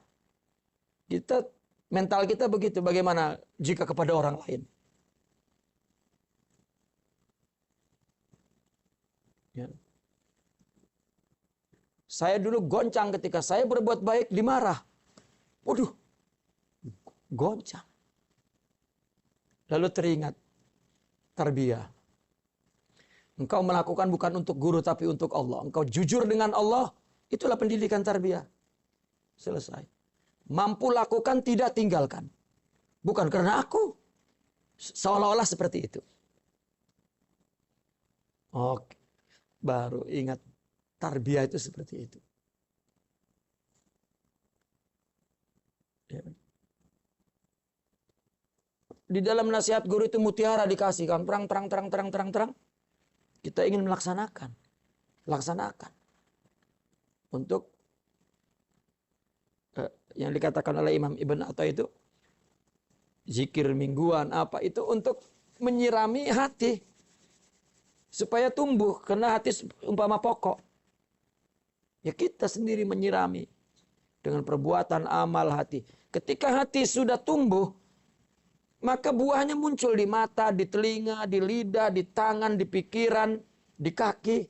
Mental kita begitu, bagaimana jika kepada orang lain? Ya. Saya dulu goncang ketika saya berbuat baik dimarah. Waduh, goncang. Lalu teringat tarbiyah. Engkau melakukan bukan untuk guru tapi untuk Allah. Engkau jujur dengan Allah, itulah pendidikan tarbiyah. Selesai. Mampu lakukan, tidak tinggalkan. Bukan karena aku. Seolah-olah seperti itu. Oke. Baru ingat tarbiyah itu seperti itu. Ya. Di dalam nasihat guru itu mutiara dikasih kan, terang. Kita ingin laksanakan untuk yang dikatakan oleh Imam Ibn Atta itu zikir mingguan apa itu untuk menyirami hati supaya tumbuh, karena hati umpama pokok. Ya kita sendiri menyirami dengan perbuatan amal hati. Ketika hati sudah tumbuh, maka buahnya muncul di mata, di telinga, di lidah, di tangan, di pikiran, di kaki.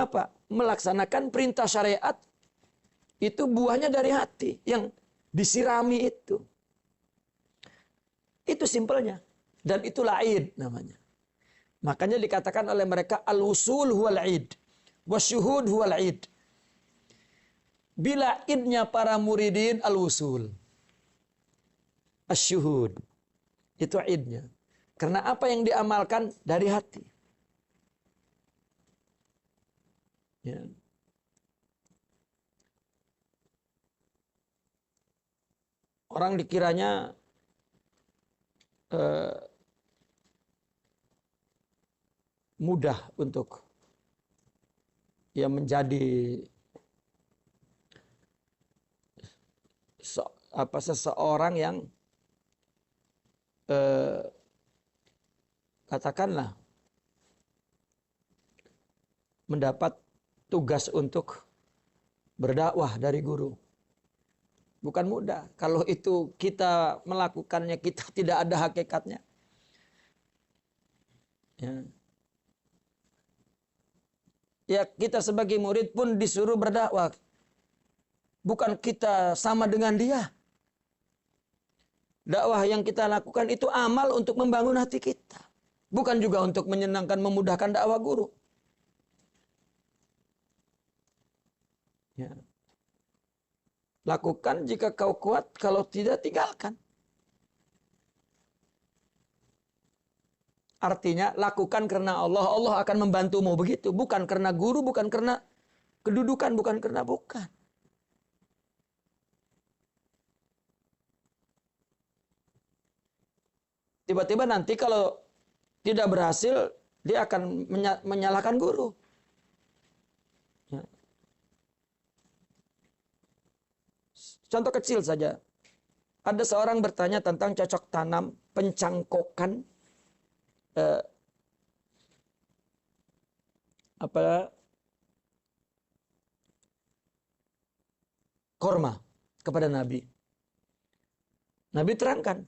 Apa? Melaksanakan perintah syariat. Itu buahnya dari hati yang disirami itu. Itu simpelnya. Dan itulah id namanya. Makanya dikatakan oleh mereka al-wusul huwal id. Wasyuhud huwal id. Bila idnya para muridin al-wusul. Asyuhud. Itu idnya. Karena apa yang diamalkan dari hati. Ya. Orang dikiranya mudah untuk ya menjadi seseorang yang katakanlah mendapat tugas untuk berdakwah dari guru. Bukan mudah. Kalau itu kita melakukannya, kita tidak ada hakikatnya. Ya, kita sebagai murid pun disuruh berdakwah. Bukan kita sama dengan dia. Dakwah yang kita lakukan itu amal untuk membangun hati kita. Bukan juga untuk menyenangkan, memudahkan dakwah guru. Ya. Lakukan jika kau kuat, kalau tidak tinggalkan. Artinya lakukan karena Allah, Allah akan membantumu begitu. Bukan karena guru, bukan karena kedudukan, bukan karena bukan. Tiba-tiba nanti kalau tidak berhasil, dia akan menyalahkan guru. Ya. Contoh kecil saja. Ada seorang bertanya tentang cocok tanam pencangkokan korma kepada Nabi. Nabi terangkan.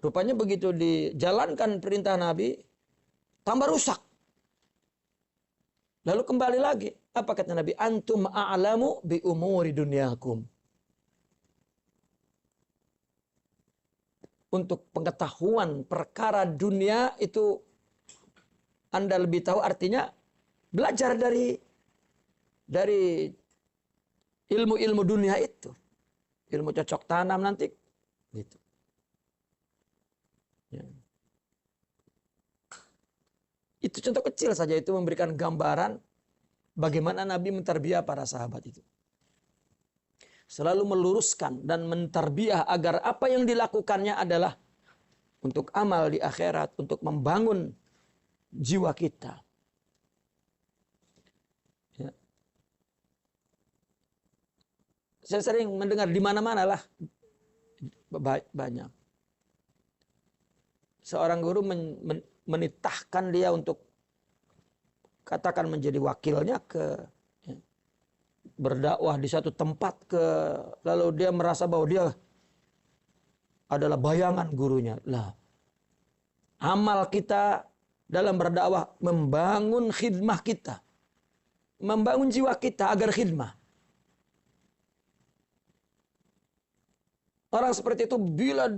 Rupanya begitu dijalankan perintah Nabi, tambah rusak. Lalu kembali lagi. Apa kata Nabi? Antum a'lamu bi umuri dunyakum. Untuk pengetahuan perkara dunia itu Anda lebih tahu, artinya belajar dari ilmu-ilmu dunia itu. Ilmu cocok tanam nanti gitu. Ya. Itu contoh kecil saja, itu memberikan gambaran bagaimana Nabi mentarbiah para sahabat itu. Selalu meluruskan dan mentarbiah agar apa yang dilakukannya adalah untuk amal di akhirat, untuk membangun jiwa kita. Ya. Saya sering mendengar di mana-mana lah, banyak. Seorang guru menitahkan dia untuk katakan menjadi wakilnya berdakwah di satu tempat lalu dia merasa bahwa dia adalah bayangan gurunya. Lah, amal kita dalam berdakwah membangun khidmah kita, membangun jiwa kita agar khidmah. Orang seperti itu bila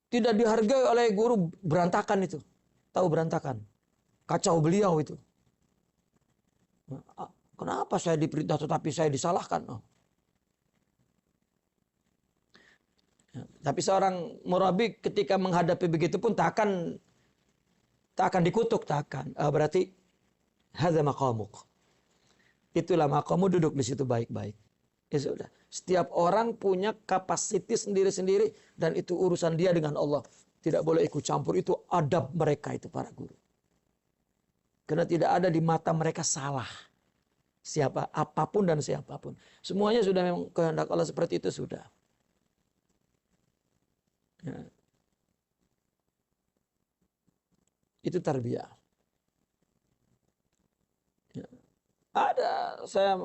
tidak dihargai oleh guru, berantakan itu. Tahu berantakan? Kacau beliau itu. Kenapa saya diperintah tetapi saya disalahkan? Oh. Ya, tapi seorang murabi ketika menghadapi begitu pun tak akan dikutuk, tak akan. Berarti hadza maqamuk. Itulah maqamu, duduk di situ baik-baik. Ya sudah. Setiap orang punya kapasitas sendiri-sendiri dan itu urusan dia dengan Allah. Tidak boleh ikut campur, itu adab mereka itu para guru. Karena tidak ada di mata mereka salah. Siapa, apapun dan siapapun. Semuanya sudah memang kehendak Allah seperti itu sudah. Ya. Itu tarbiyah. Ya. Ada, saya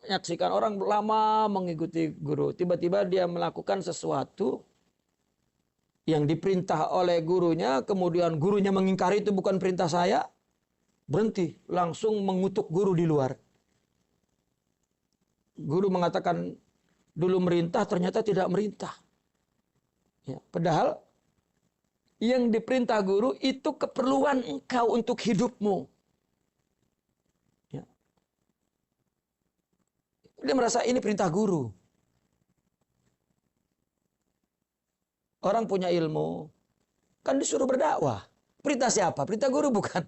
menyaksikan orang lama mengikuti guru. Tiba-tiba dia melakukan sesuatu yang diperintah oleh gurunya, kemudian gurunya mengingkari itu bukan perintah saya, berhenti, langsung mengutuk guru di luar. Guru mengatakan dulu merintah, ternyata tidak merintah. Ya, padahal yang diperintah guru itu keperluan engkau untuk hidupmu. Ya. Dia merasa ini perintah guru. Orang punya ilmu, kan disuruh berdakwah. Perintah siapa? Perintah guru bukan.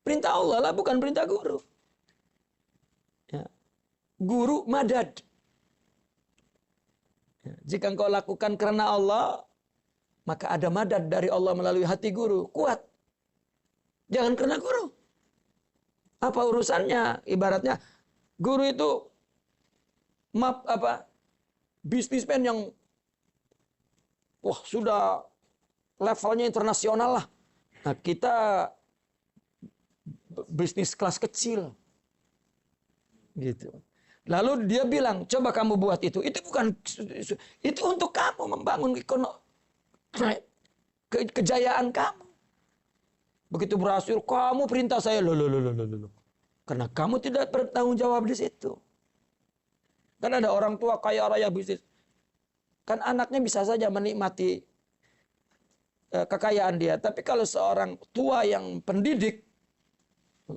Perintah Allah lah, bukan perintah guru. Ya. Guru madad. Ya. Jika engkau lakukan karena Allah, maka ada madad dari Allah melalui hati guru. Kuat. Jangan karena guru. Apa urusannya? Ibaratnya, guru itu bisnismen yang wah sudah levelnya internasional lah. Nah kita bisnis kelas kecil. Gitu. Lalu dia bilang, coba kamu buat itu. Itu bukan, itu untuk kamu membangun kejayaan kamu. Begitu berhasil, kamu perintah saya. Loh. Karena kamu tidak bertanggung jawab di situ. Kan ada orang tua kaya raya bisnis. Kan anaknya bisa saja menikmati kekayaan dia. Tapi kalau seorang tua yang pendidik,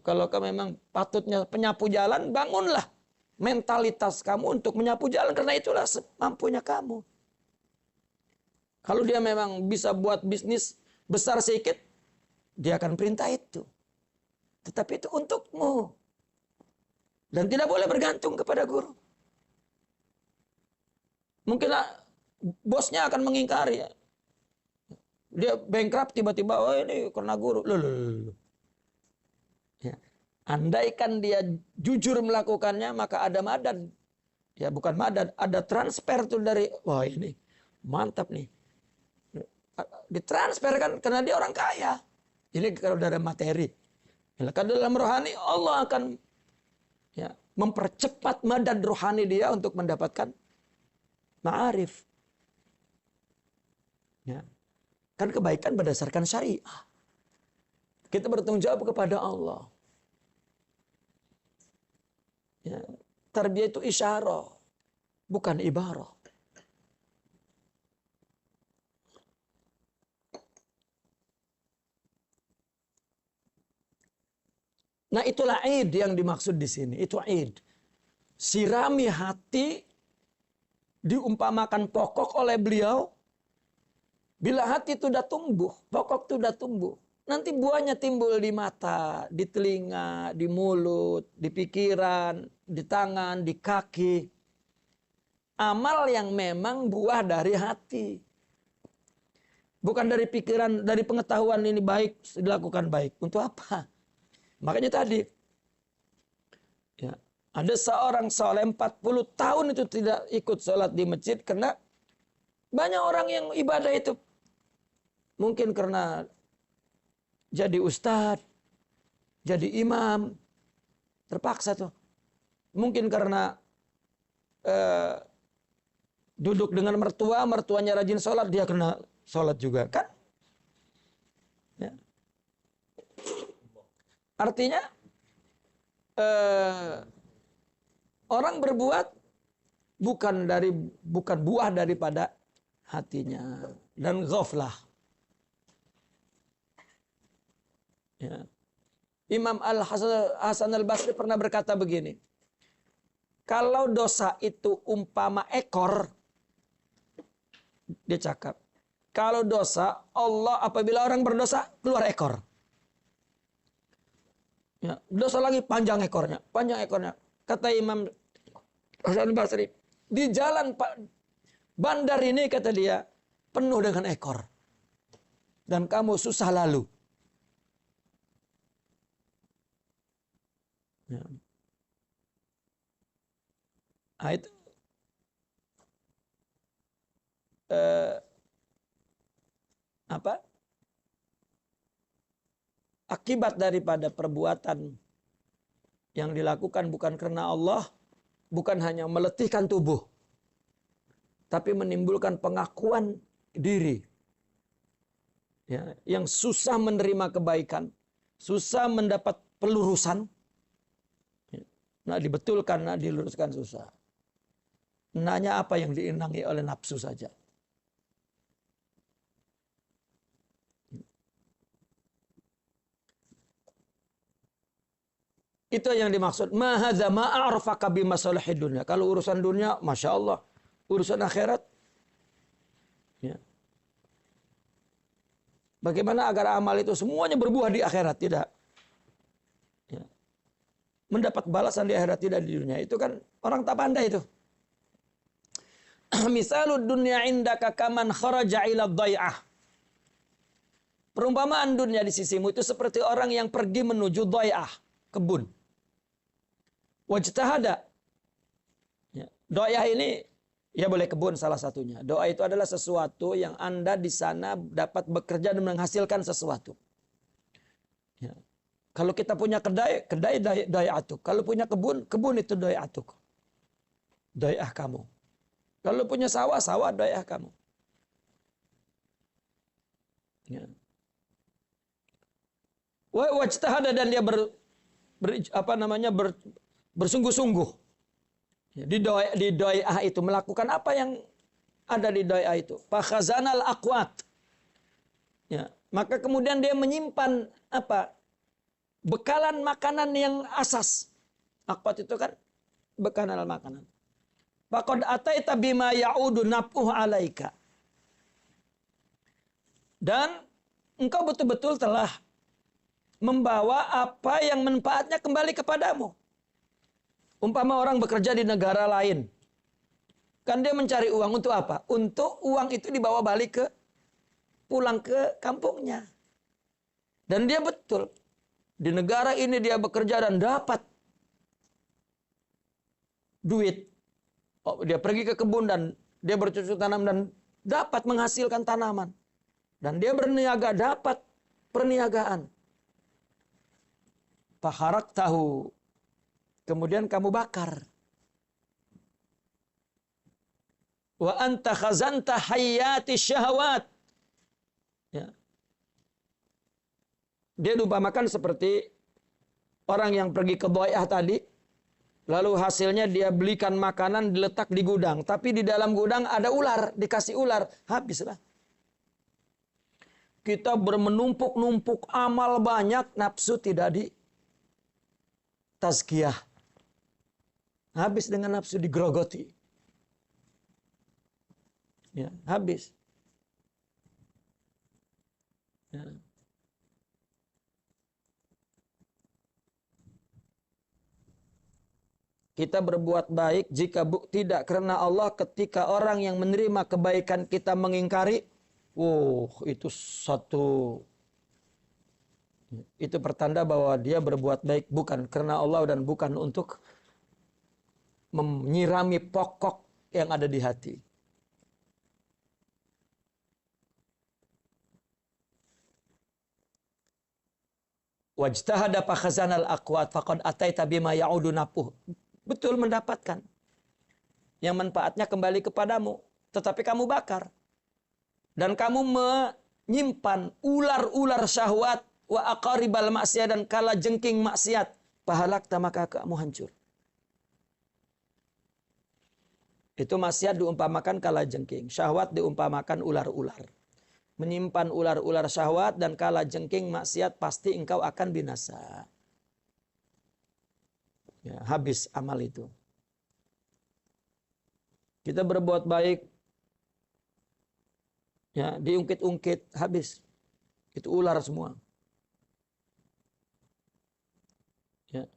kalau kamu memang patutnya penyapu jalan, bangunlah mentalitas kamu untuk menyapu jalan. Karena itulah semampunya kamu. Kalau dia memang bisa buat bisnis besar sedikit, dia akan perintah itu. Tetapi itu untukmu. Dan tidak boleh bergantung kepada guru. Mungkin bosnya akan mengingkari. Dia bankrupt tiba-tiba, oh ini karena guru. Loh. Ya. Andaikan dia jujur melakukannya, maka ada madad. Ya bukan madad, ada transfer tuh dari, wah ini mantap nih. Ditransferkan karena dia orang kaya. Ini kalau dari materi. Kalau dalam rohani, Allah akan ya, mempercepat madad rohani dia untuk mendapatkan ma'arif. Ya. Kan kebaikan berdasarkan syariah. Kita bertanggung jawab kepada Allah. Ya. Tarbiyah itu isyarah, bukan ibarah. Nah itulah id yang dimaksud di sini. Itu id. Sirami hati diumpamakan pokok oleh beliau. Bila hati itu sudah tumbuh, pokok itu sudah tumbuh. Nanti buahnya timbul di mata, di telinga, di mulut, di pikiran, di tangan, di kaki. Amal yang memang buah dari hati. Bukan dari pikiran, dari pengetahuan ini baik, dilakukan baik. Untuk apa? Makanya tadi, ya, ada seorang soleh 40 tahun itu tidak ikut sholat di masjid karena banyak orang yang ibadah itu. Mungkin karena jadi ustadz, jadi imam, terpaksa tuh. Mungkin karena duduk dengan mertuanya rajin sholat, dia kena sholat juga kan? Ya. Artinya orang berbuat bukan buah daripada hatinya dan ghaflah. Ya. Imam Hasan al-Basri pernah berkata begini, kalau dosa itu umpama ekor, dia cakap, kalau dosa Allah apabila orang berdosa keluar ekor. Ya, dosa lagi panjang ekornya. Kata Imam Hasan al-Basri, Di jalan Pak bandar ini, kata dia, penuh dengan ekor. Dan kamu susah lalu. Ya. Nah, itu apa? Akibat daripada perbuatan yang dilakukan bukan karena Allah, bukan hanya meletihkan tubuh, tapi menimbulkan pengakuan diri. Ya, yang susah menerima kebaikan, susah mendapat pelurusan. Nah, dibetulkan, nah diluruskan susah. Nanya apa yang diinangi oleh nafsu saja. Itu yang dimaksud. Ma hadza ma a'rafaka bi masalihid dunya. Kalau urusan dunia, Masya Allah. Urusan akhirat, ya. Bagaimana agar amal itu semuanya berbuah di akhirat? Tidak. Ya. Mendapat balasan di akhirat, tidak di dunia. Itu kan orang tak pandai itu. Misalud dunya indaka kaman kharaja ila dhai'ah. Perumpamaan dunia di sisimu itu seperti orang yang pergi menuju dhai'ah, kebun. Wajtahada. Ya. Dhai'ah ini ya boleh kebun salah satunya. Doa itu adalah sesuatu yang Anda di sana dapat bekerja dan menghasilkan sesuatu. Ya. Kalau kita punya kedai, kedai dhai'atuk. Kalau punya kebun, kebun itu dhai'atuk. Dhai'ah kamu. Kalau punya sawah, sawah dhai'ah kamu. Ya. Wajtahada, dan dia bersungguh-sungguh. Ya, di dhai'ah itu melakukan apa yang ada di dhai'ah itu. Fakhazanal aqwat. Ya, maka kemudian dia menyimpan apa? Bekalan makanan yang asas. Aqwat itu kan bekalan makanan. Faqad ataita bima ya'udu naf'uhu 'alaika. Dan engkau betul-betul telah membawa apa yang manfaatnya kembali kepadamu. Umpama orang bekerja di negara lain. Kan dia mencari uang untuk apa? Untuk uang itu dibawa balik pulang ke kampungnya. Dan dia betul. Di negara ini dia bekerja dan dapat duit. Oh, dia pergi ke kebun dan dia bercocok tanam dan dapat menghasilkan tanaman. Dan dia berniaga, dapat perniagaan. Faharak tahu. Kemudian kamu bakar. Wa anta khazanta hayati syahwat. Ya. Dia diumpamakan seperti orang yang pergi ke dhai'ah tadi. Lalu hasilnya dia belikan makanan diletak di gudang. Tapi di dalam gudang ada ular. Dikasih ular. Habislah. Kita bermenumpuk-numpuk amal banyak. Nafsu tidak di tazkiyah. Habis dengan nafsu digerogoti. Ya, habis. Ya. Kita berbuat baik jika tidak karena Allah, ketika orang yang menerima kebaikan kita mengingkari, itu itu pertanda bahwa dia berbuat baik bukan karena Allah dan bukan untuk menyirami pokok yang ada di hati. Wajtahada fa khazanal aqwat faqad ataita bima ya'udu nafuh. Betul, mendapatkan yang manfaatnya kembali kepadamu, tetapi kamu bakar. Dan kamu menyimpan ular-ular syahwat wa aqaribal maksiat, dan kala jengking maksiat. Pahalakta, maka kamu hancur. Itu maksiat diumpamakan kala jengking. Syahwat diumpamakan ular-ular. Menyimpan ular-ular syahwat dan kala jengking maksiat, pasti engkau akan binasa. Ya, habis amal itu. Kita berbuat baik, ya, diungkit-ungkit, habis. Itu ular semua. Ya.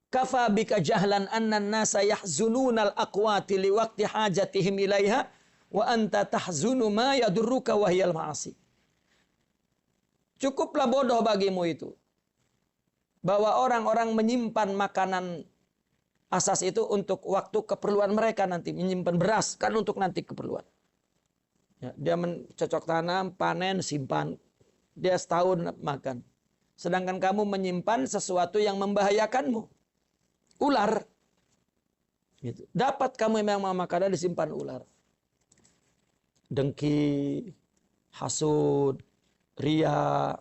kafa bika jahlan anna an-nasa yahzununal aqwati liwaqti hajatihim ilaiha wa anta tahzunu ma yadurruka wa hiyal ma'asi. Cukuplah bodoh bagimu itu bahwa orang-orang menyimpan makanan asas itu untuk waktu keperluan mereka nanti, menyimpan beras kan untuk nanti keperluan. Ya, dia mencocok tanam, panen, simpan. Dia setahun makan. Sedangkan kamu menyimpan sesuatu yang membahayakanmu. Ular. Gitu. Dapat kamu memang makanan disimpan ular. Dengki, hasud, ria,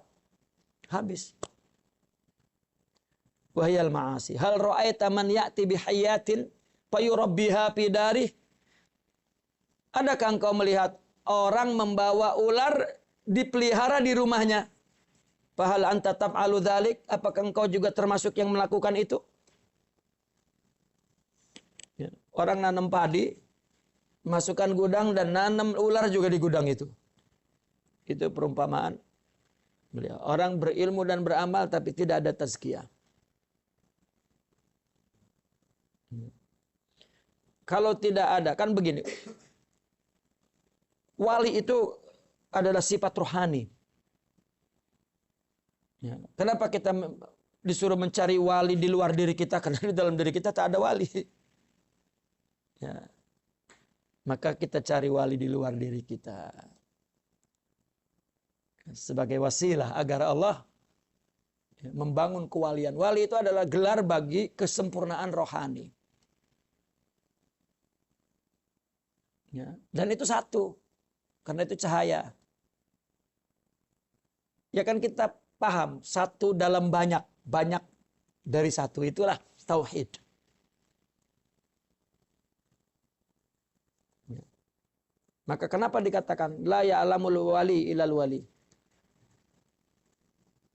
habis. Wahyal ma'asi. Hal ra'aita man ya'ti bihayatin fayurabbiha fi darih. Adakah engkau melihat orang membawa ular dipelihara di rumahnya? Fahal anta taf'alu dzalik? Apakah engkau juga termasuk yang melakukan itu? Ya. Orang nanam padi, masukkan gudang dan nanam ular juga di gudang itu. Itu perumpamaan. Orang berilmu dan beramal tapi tidak ada tazkiyah. Kalau tidak ada, kan begini. Wali itu adalah sifat rohani. Ya. Kenapa kita disuruh mencari wali di luar diri kita? Karena di dalam diri kita tak ada wali. Ya. Maka kita cari wali di luar diri kita. Sebagai wasilah agar Allah membangun kewalian. Wali itu adalah gelar bagi kesempurnaan rohani. Ya. Dan itu satu. Karena itu cahaya. Ya kan kita paham. Satu dalam banyak. Banyak dari satu. Itulah tauhid. Ya. Maka kenapa dikatakan la ya'lamul wali ilal wali?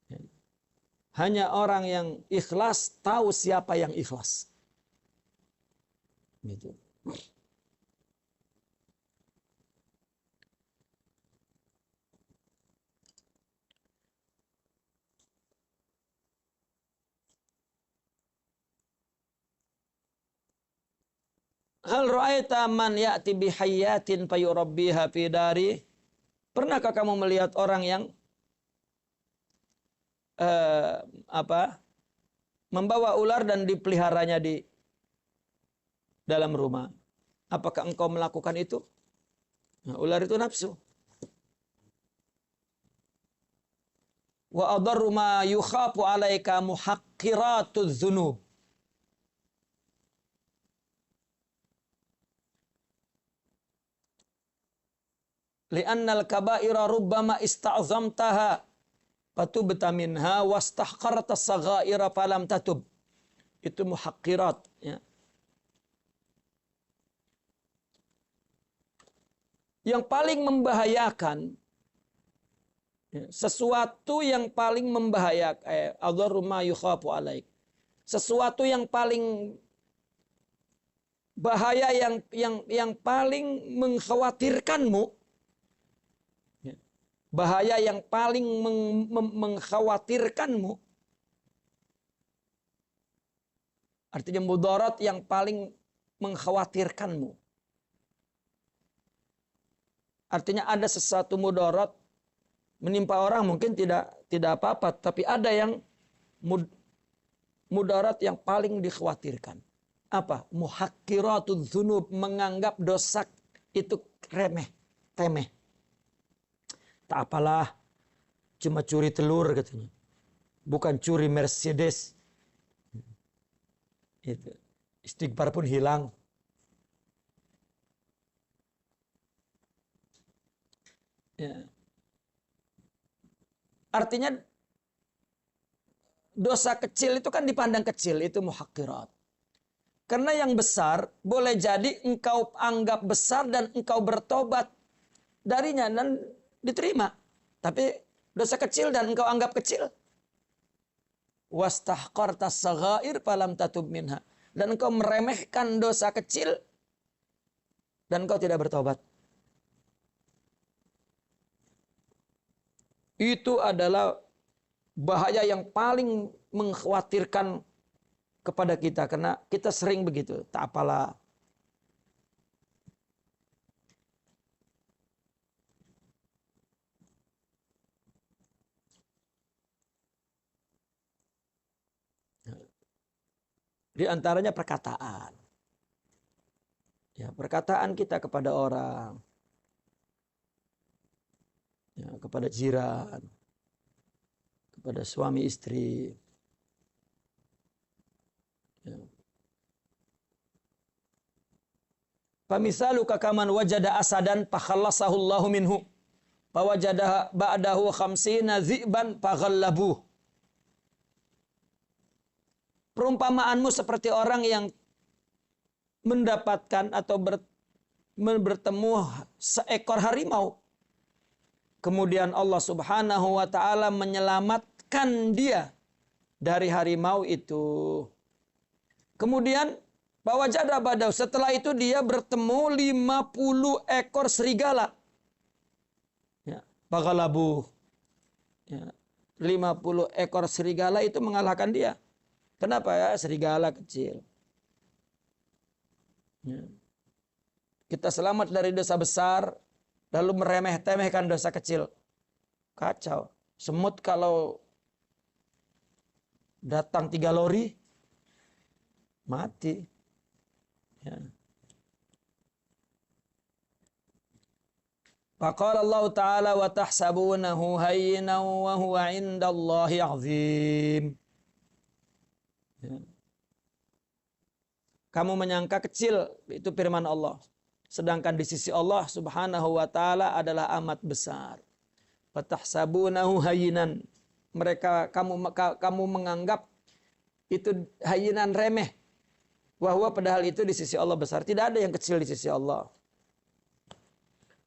Ya. Hanya orang yang ikhlas tahu siapa yang ikhlas. Gitu. Hal ra'aita man ya'ti bihayatin fayurabbiha fi dari? Pernahkah kamu melihat orang yang membawa ular dan dipeliharanya di dalam rumah? Apakah engkau melakukan itu? Nah, ular itu nafsu. Wa adarru ma yukhafu 'alaika muhaqqiratudz dzunub. Li'annal kaba'ira rubbama ista'zamtaha fatubta minha wastahqarta as-saghaira falam tatub. Itu muhaqqirat, ya. Yang paling membahayakan, ya, sesuatu yang paling membahayakan, adharru ma yukhafu alaik. Sesuatu yang paling bahaya, yang paling mengkhawatirkanmu. Bahaya yang paling mengkhawatirkanmu. Artinya mudarat yang paling mengkhawatirkanmu. Artinya ada sesuatu mudarat menimpa orang mungkin tidak apa-apa, tapi ada yang mudarat yang paling dikhawatirkan. Apa? Muhaqqiratudz dzunub, menganggap dosa itu remeh, temeh. Tak apalah, cuma curi telur katanya. Bukan curi Mercedes. Itu. Istighfar pun hilang. Ya. Artinya dosa kecil itu kan dipandang kecil, itu muhaqqirat. Karena yang besar boleh jadi engkau anggap besar dan engkau bertobat darinya dan diterima. Tapi dosa kecil dan engkau anggap kecil. Wastahqartas saghair falam tatub minha. Dan engkau meremehkan dosa kecil dan engkau tidak bertobat. Itu adalah bahaya yang paling mengkhawatirkan kepada kita karena kita sering begitu, tak apalah. Di antaranya perkataan. Ya, perkataan kita kepada orang. Ya, kepada jiran. Kepada suami istri. Ya. Famisalu kakaman wajada asadan fakhallasahu Allahu minhu. Fawajada ba'dahu khamsina dhi'ban faghallabuh. Perumpamaanmu seperti orang yang mendapatkan atau bertemu seekor harimau. Kemudian Allah Subhanahu wa taala menyelamatkan dia dari harimau itu. Kemudian fawajada ba'dahu, setelah itu dia bertemu 50 ekor serigala. Ya, faghalabuh. Ya, 50 ekor serigala itu mengalahkan dia. Kenapa ya? Serigala kecil. Ya. Kita selamat dari dosa besar, lalu meremeh-temehkan dosa kecil. Kacau. Semut kalau datang 3 lori, mati. Ya. Faqala Allah Ta'ala wa tahsabunahu hayyinan wa huwa 'indallahi 'azim. Ya. Kamu menyangka kecil, itu firman Allah. Sedangkan di sisi Allah Subhanahu wa taala adalah amat besar. Fatahsabunahu hayyinan. Kamu menganggap itu hayyinan, remeh. Wahwa padahal itu di sisi Allah besar. Tidak ada yang kecil di sisi Allah.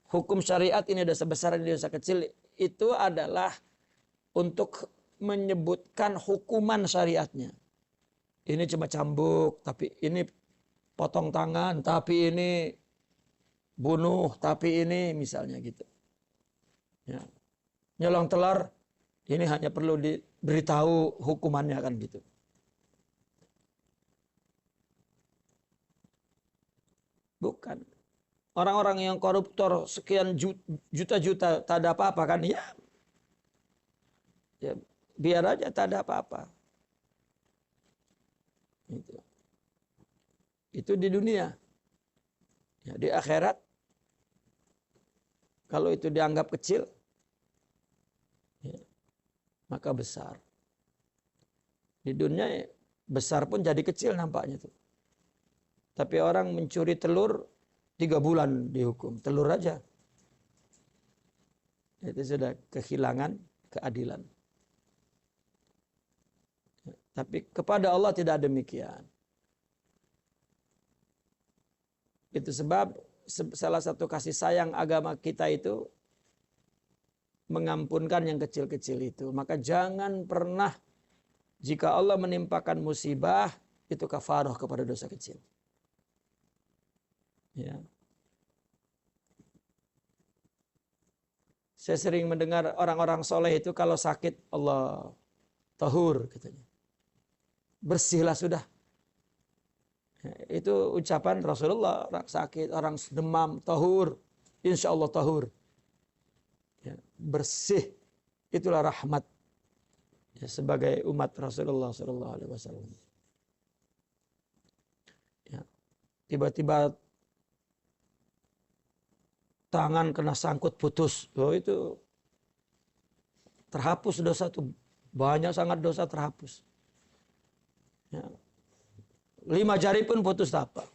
Hukum syariat ini dosa besar dan dosa kecil itu adalah untuk menyebutkan hukuman syariatnya. Ini cuma cambuk, tapi ini potong tangan, tapi ini bunuh, tapi ini misalnya gitu. Ya. Nyolong telur, ini hanya perlu diberitahu hukumannya kan gitu. Bukan. Orang-orang yang koruptor sekian juta-juta tak ada apa-apa kan? Ya, biar aja tak ada apa-apa. Itu di dunia. Ya, di akhirat kalau itu dianggap kecil, ya, maka besar. Di dunia besar pun jadi kecil nampaknya tuh. Tapi orang mencuri telur 3 bulan dihukum, telur aja. Itu sudah kehilangan keadilan. Tapi kepada Allah tidak demikian. Itu sebab salah satu kasih sayang agama kita itu mengampunkan yang kecil-kecil itu. Maka jangan pernah jika Allah menimpakan musibah itu kafarah kepada dosa kecil. Ya. Saya sering mendengar orang-orang soleh itu kalau sakit Allah tahur katanya. Bersihlah sudah. Ya, itu ucapan Rasulullah. Orang sakit, orang demam, tahur. Insya Allah tahur. Ya, bersih. Itulah rahmat. Ya, sebagai umat Rasulullah SAW. Ya, tiba-tiba tangan kena sangkut putus. Oh, itu terhapus dosa itu. Banyak sangat dosa terhapus. Ya. 5 jari pun putus apa?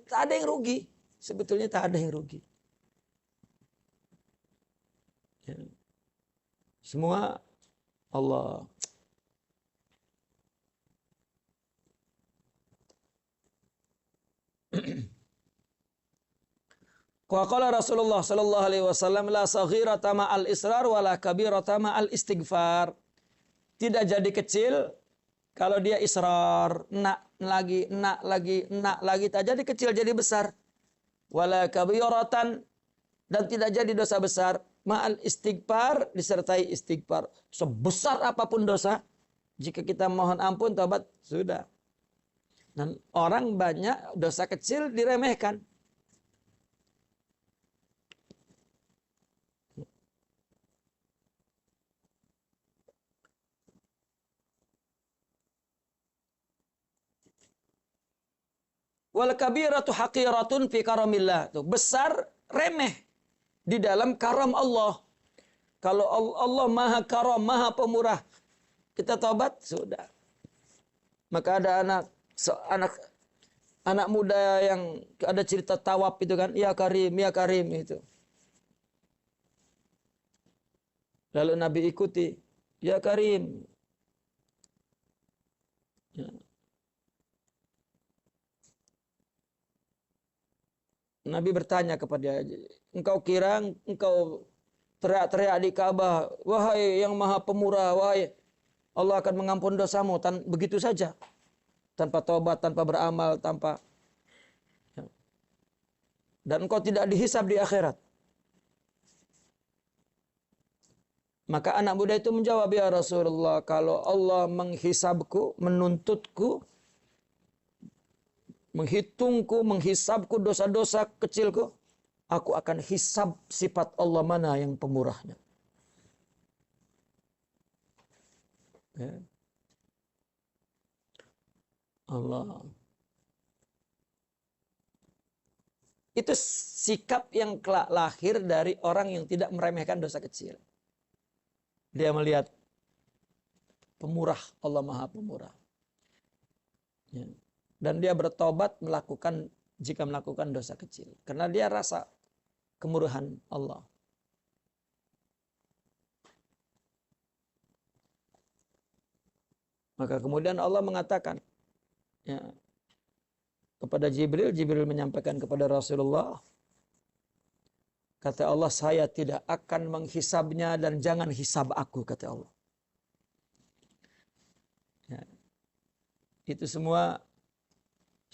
Tak ada yang rugi. Sebetulnya tak ada yang rugi. Ya. Semua Allah. Qala Rasulullah sallallahu alaihi wasallam la saghirata ma'al israr wala kabirata ma'al istighfar. Tidak jadi kecil kalau dia israr, nak lagi, tak jadi kecil jadi besar. Wala kabiratan, dan tidak jadi dosa besar, ma'al istighfar, disertai istighfar. Sebesar apapun dosa, Jika kita mohon ampun, tobat, sudah. Dan orang banyak dosa kecil diremehkan. Wal kabiratu haqiratun fi karamillah. Tuh, besar remeh di dalam karam Allah. Kalau Allah maha karam, maha pemurah, kita tobat, sudah. Maka ada anak muda yang ada cerita tawab itu kan, ya Karim itu. Lalu Nabi ikuti, ya Karim. Ya. Nabi bertanya kepada dia, engkau kira engkau teriak-teriak di Ka'bah, wahai yang maha pemurah, wahai Allah akan mengampuni dosamu begitu saja, tanpa tobat, tanpa beramal, tanpa, ya. Dan engkau tidak dihisab di akhirat. Maka anak muda itu menjawab, ya Rasulullah, kalau Allah menghisabku, menuntutku, menghitungku, menghisabku dosa-dosa kecilku, aku akan hisab sifat Allah mana yang pemurahnya. Ya. Allah. Itu sikap yang kelak lahir dari orang yang tidak meremehkan dosa kecil. Dia melihat pemurah, Allah maha pemurah. Ya. Dan dia bertobat jika melakukan dosa kecil. Karena dia rasa kemurahan Allah. Maka kemudian Allah mengatakan, ya, kepada Jibril menyampaikan kepada Rasulullah, kata Allah, saya tidak akan menghisabnya dan jangan hisab aku, kata Allah. Ya. Itu semua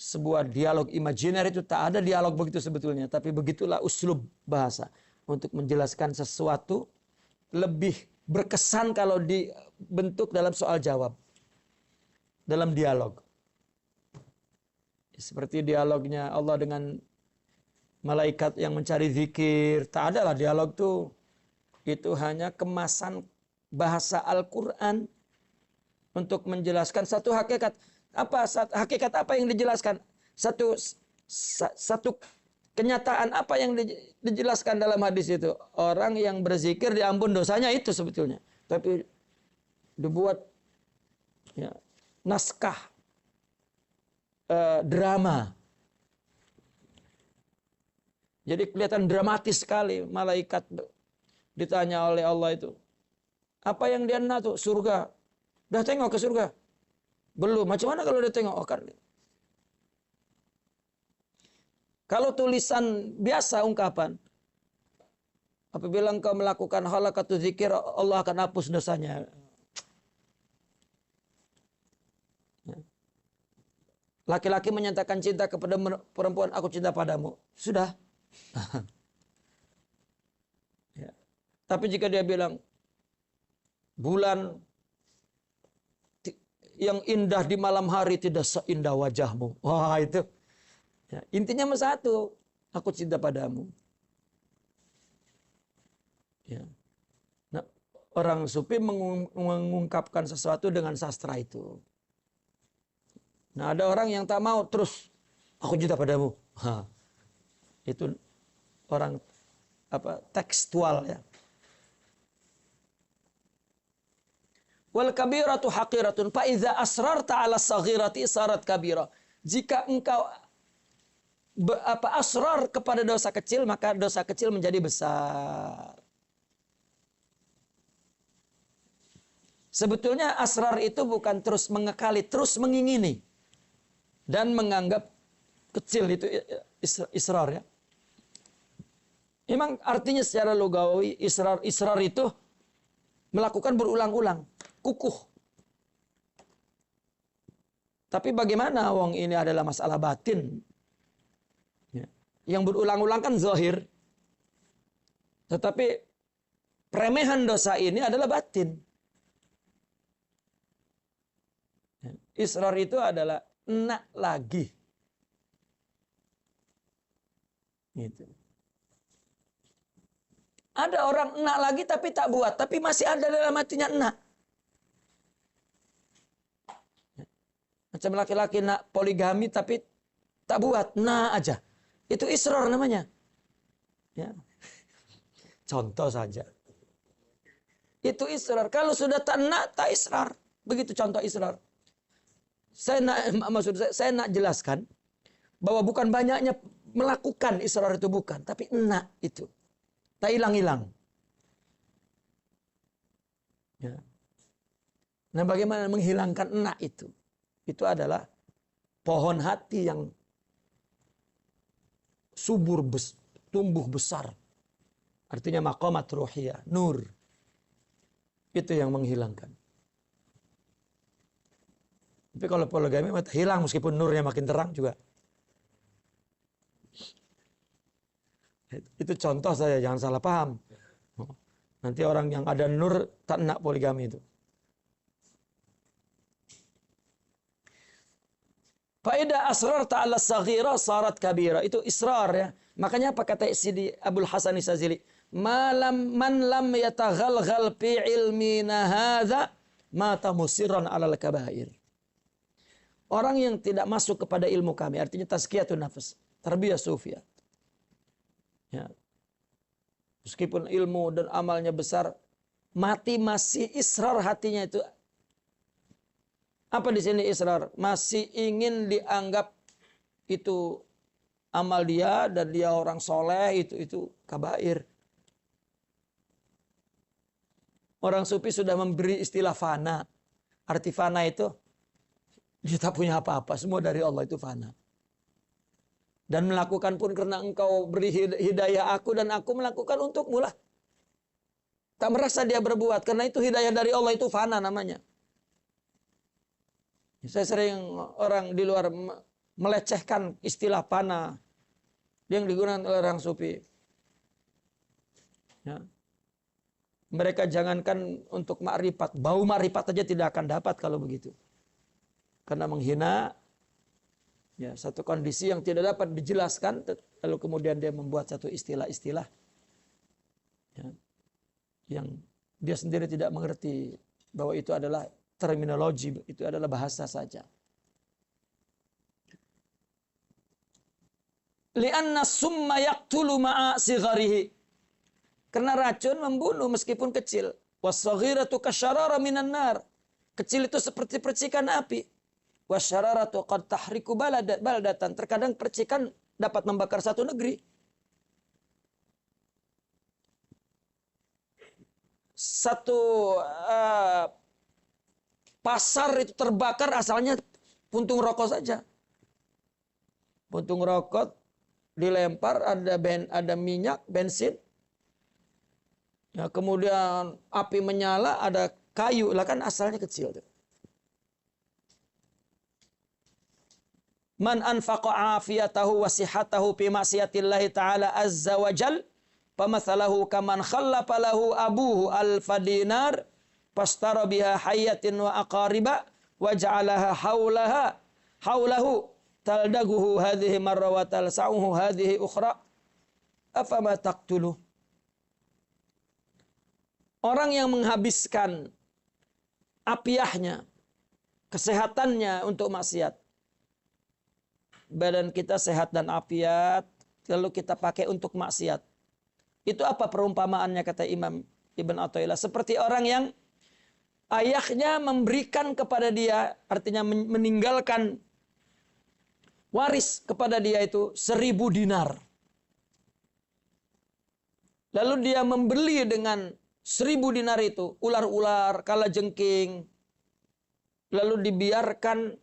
sebuah dialog imajiner, itu tak ada dialog begitu sebetulnya, tapi begitulah uslub bahasa untuk menjelaskan sesuatu lebih berkesan kalau dibentuk dalam soal jawab, dalam dialog. Seperti dialognya Allah dengan malaikat yang mencari zikir, tak adalah dialog tuh. Itu hanya kemasan bahasa Al-Quran untuk menjelaskan satu hakikat. Hakikat apa yang dijelaskan? Satu kenyataan apa yang dijelaskan dalam hadis itu? Orang yang berzikir diampun dosanya, itu sebetulnya. Tapi dibuat, ya, naskah drama. Jadi kelihatan dramatis sekali. Malaikat ditanya oleh Allah itu, apa yang dia nak tuh? Surga. Udah tengok ke surga? Belum. Macam mana kalau dia tengok? Oh, kan. Kalau tulisan biasa ungkapan, apabila engkau melakukan halaqatu zikir, Allah akan hapus dosanya. Laki-laki menyatakan cinta kepada perempuan, aku cinta padamu. Sudah. Ya. Tapi jika dia bilang, bulan yang indah di malam hari tidak seindah wajahmu. Wah, itu. Ya, intinya satu, aku cinta padamu. Ya. Nah, orang sufi mengungkapkan sesuatu dengan sastra itu. Nah, ada orang yang tak mau terus, aku cinta padamu. Ha. Itu orang tekstual, ya. Wal kabiratu haqiratun fa iza asrarta 'ala saghirati sarat kabira. Jika engkau asrar kepada dosa kecil, maka dosa kecil menjadi besar. Sebetulnya asrar itu bukan terus mengekali, terus mengingini dan menganggap kecil, itu israr, ya. Memang artinya secara lugawi israr itu melakukan berulang-ulang, kukuh. Tapi bagaimana wong ini adalah masalah batin? Ya. Yang berulang-ulang kan zahir. Tetapi peremehan dosa ini adalah batin. Israr itu adalah enak lagi. Gitu. Ada orang enak lagi tapi tak buat, tapi masih ada dalam hatinya enak. Macam laki-laki nak poligami tapi tak buat, nah aja. Itu israr namanya. Ya. Contoh saja. Itu israr. Kalau sudah tak nak, tak israr. Begitu contoh israr. Saya nak jelaskan bahwa bukan banyaknya melakukan israr itu bukan, tapi enak itu. Tak hilang-hilang. Ya. Nah, bagaimana menghilangkan enak itu? Itu adalah pohon hati yang subur, tumbuh besar. Artinya maqamat ruhiyah, nur. Itu yang menghilangkan. Tapi kalau poligami hilang meskipun nurnya makin terang juga. Itu contoh saya, jangan salah paham. Nanti orang yang ada nur tak nak poligami itu. Faedah asrar ta'ala saghira sarat kabira. Itu israr ya. Makanya apa kata Sidi Abdul Hasan Sazili? Man lam yataghalghal fi ilmina hadza mata musirran alal kabair. Orang yang tidak masuk kepada ilmu kami, artinya tazkiyatun nafs, tarbiyah sufiyah. Ya. Meskipun ilmu dan amalnya besar, mati masih israr hatinya itu. Apa di sini israr? Masih ingin dianggap itu amal dia dan dia orang soleh, itu kabair. Orang sufi sudah memberi istilah fana. Arti fana itu dia tak punya apa-apa, semua dari Allah itu fana. Dan melakukan pun karena engkau beri hidayah aku dan aku melakukan untukmu lah. Tak merasa dia berbuat karena itu hidayah dari Allah, itu fana namanya. Saya sering orang di luar melecehkan istilah fana yang digunakan oleh orang sufi. Ya. Mereka jangankan untuk makrifat, bau makrifat aja tidak akan dapat kalau begitu. Karena menghina ya, satu kondisi yang tidak dapat dijelaskan, lalu kemudian dia membuat satu istilah-istilah ya, yang dia sendiri tidak mengerti bahwa itu adalah terminologi, itu adalah bahasa saja. Li'anna summa yaqtulu ma'a sigharihi. Karena racun membunuh meskipun kecil. Was-saghiratu kasyarara minan nar. Kecil itu seperti percikan api. Wasyararatu qad tahriku baldatan. Terkadang percikan dapat membakar satu negeri. Satu pasar itu terbakar asalnya puntung rokok saja. Puntung rokok dilempar, ada minyak, bensin. Ya, kemudian api menyala, ada kayu, lah kan asalnya kecil tuh. Man anfaqa afiyatahu wa sihhatahu fi ma'siyatillahi ta'ala azza wa jal famathalahu kaman khallafa lahu abuhu alfa dinar pastara biha hayatin wa aqariba wa ja'alaha haulahu taldaguhu hadhihi marra wa talsa'uhu hadhihi ukhra afama taqtuluh. Orang yang menghabiskan apiahnya, kesehatannya untuk maksiat. Badan kita sehat dan afiat, lalu kita pakai untuk maksiat. Itu apa perumpamaannya kata Imam Ibn Athaillah? Seperti orang yang ayahnya memberikan kepada dia, artinya meninggalkan waris kepada dia itu 1000 dinar. Lalu dia membeli dengan 1000 dinar itu ular-ular, kalajengking. Lalu dibiarkan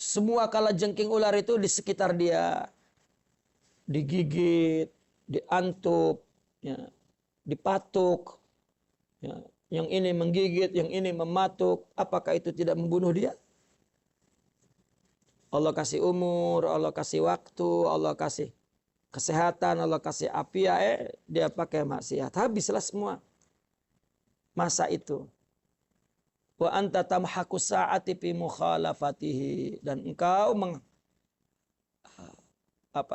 semua kalajengking ular itu di sekitar dia. Digigit, diantup, ya, dipatuk. Ya, yang ini menggigit, yang ini mematuk. Apakah itu tidak membunuh dia? Allah kasih umur, Allah kasih waktu, Allah kasih kesehatan, Allah kasih afiat, dia pakai maksiat. Habislah semua masa itu. wa anta tamhaqu sa'ati fi mukhalafatihi, dan engkau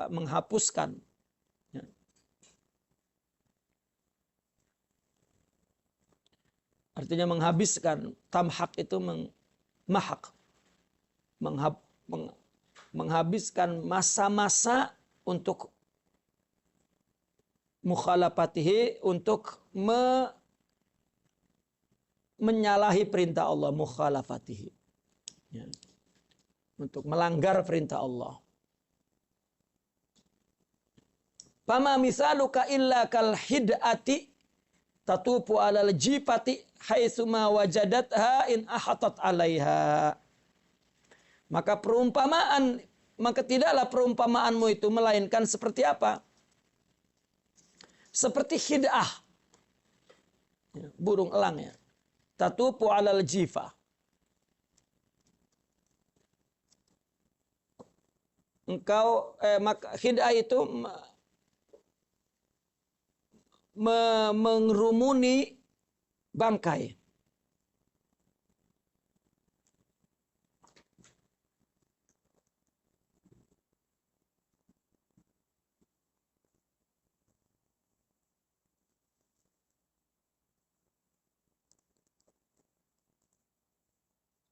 menghapuskan, ya. Artinya menghabiskan. Tamhaq itu mahak, menghabiskan masa-masa untuk mukhalafatihi, untuk menyalahi perintah Allah, mukhalafatihi, ya. Untuk melanggar perintah Allah. Fama misaluka illa kal hid'ati tatupu alal jifati haitsuma wajadatha in ahatat alaiha. Maka tidaklah perumpamaanmu itu melainkan seperti apa? Seperti hid'ah, ya, burung elang, ya. Tatupu alal jifa. Maka hid'ah itu mengerumuni bangkai.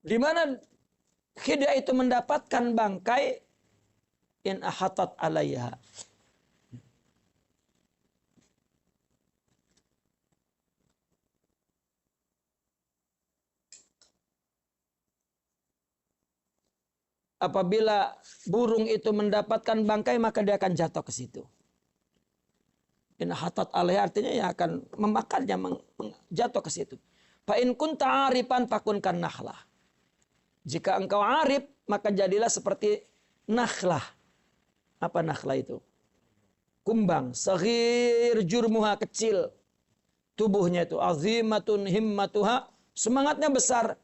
Di mana hid'ah itu mendapatkan bangkai, in ahatat alaiha. Apabila burung itu mendapatkan bangkai, maka dia akan jatuh ke situ. In hatat alaih, artinya ya akan memakannya, jatuh ke situ. Fa in kunta arifan fakunkan nakhlah. Jika engkau arif, maka jadilah seperti nakhlah. Apa nakhlah itu? Kumbang. Saghir jurmuha, kecil tubuhnya itu. Azimatun himmatuha, semangatnya besar.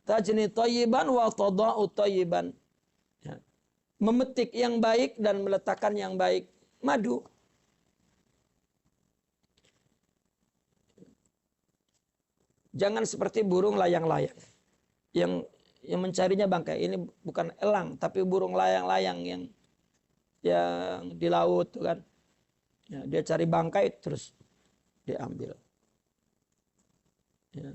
Tajni tayyiban wa tada'u tayyiban. Ya. Memetik yang baik dan meletakkan yang baik. Madu. Jangan seperti burung layang-layang yang mencarinya bangkai. Ini bukan elang, tapi burung layang-layang yang di laut, kan. Ya, dia cari bangkai terus diambil. Ya.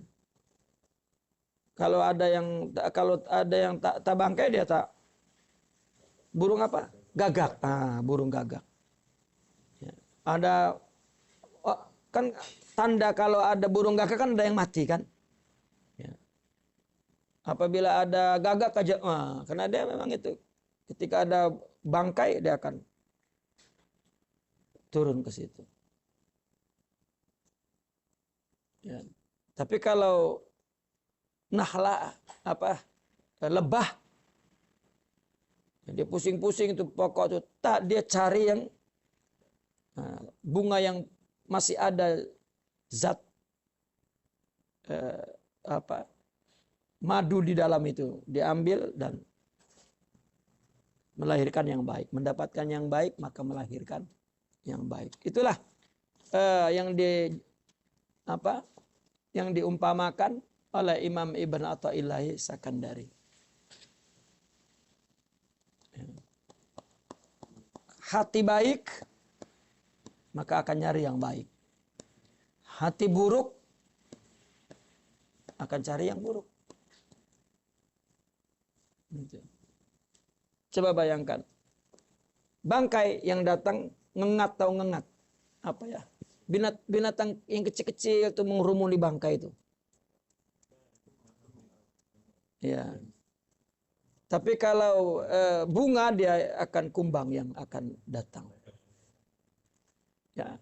Kalau ada yang tak bangkai, dia tak. Burung apa? Gagak. Burung gagak. Ya. Ada kan tanda kalau ada burung gagak kan ada yang mati, kan? Ya. Apabila ada gagak aja, karena dia memang itu. Ketika ada bangkai, dia akan turun ke situ. Ya. Tapi kalau nahla, lebah, dia pusing-pusing itu pokok itu, tak, dia cari yang bunga yang masih ada zat madu di dalam itu, diambil dan melahirkan yang baik, mendapatkan yang baik, maka melahirkan yang baik. Itulah yang diumpamakan oleh Imam Ibn Athaillah Sakandari. Hati baik, maka akan nyari yang baik. Hati buruk, akan cari yang buruk. Coba bayangkan, bangkai yang datang ngengat, tahu ngengat? Apa ya? Binatang yang kecil-kecil itu mengerumuni bangkai itu. Ya. Tapi kalau bunga, dia akan kumbang yang akan datang. Ya.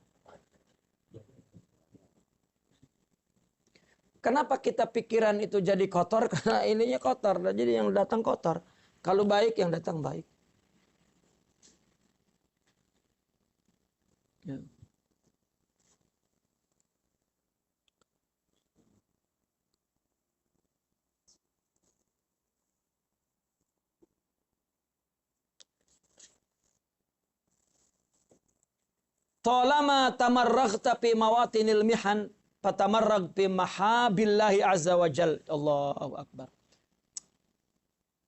Kenapa kita pikiran itu jadi kotor? Karena ininya kotor. Jadi yang datang kotor. Kalau baik, yang datang baik. Ya. Talama tamarraghta fi mawatinil mihan fatamarrag fi mahabillahi azza wa jal. Allahu akbar.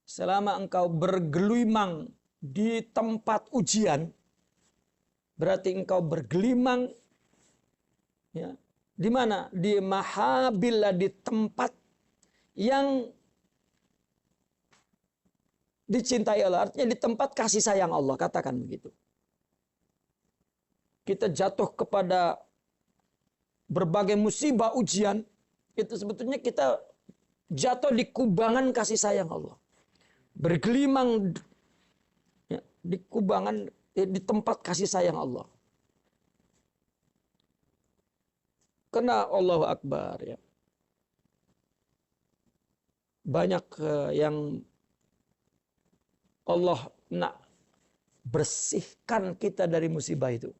Selama engkau bergelimang di tempat ujian, berarti engkau bergelimang ya, di mana? Di mahabillah, di tempat yang dicintai Allah. Artinya di tempat kasih sayang Allah, katakan begitu. Kita jatuh kepada berbagai musibah ujian, itu sebetulnya kita jatuh di kubangan kasih sayang Allah. Bergelimang ya, di kubangan, di tempat kasih sayang Allah. Karena Allahu Akbar ya. Banyak yang Allah nak bersihkan kita dari musibah itu.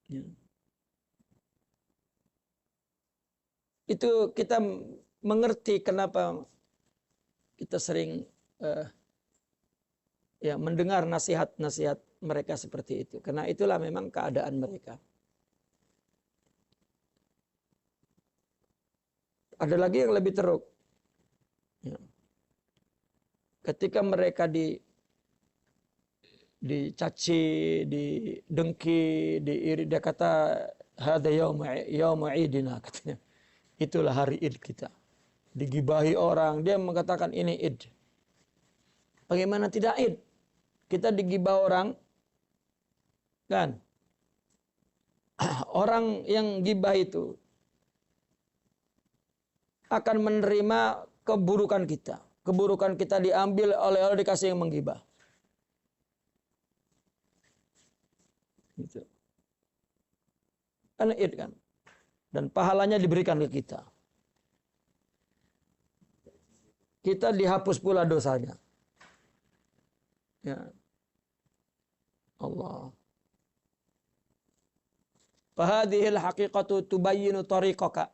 Ya. Itu kita mengerti kenapa kita sering ya mendengar nasihat-nasihat mereka seperti itu. Karena itulah memang keadaan mereka. Ada lagi yang lebih teruk. Ya. Ketika mereka dicaci, didengki, diiri, dia kata hada yauma idina, katanya. Itulah hari Id kita. Digibahi orang, dia mengatakan ini Id. Bagaimana tidak Id? Kita digibah orang, kan? Orang yang gibah itu akan menerima keburukan kita. Keburukan kita diambil oleh Allah, dikasih yang menggibah. Gitu. Karena Id kan. Dan pahalanya diberikan ke kita. Kita dihapus pula dosanya. Ya. Allah. Fahadihil haqiqatu tubayyinu tariqaka.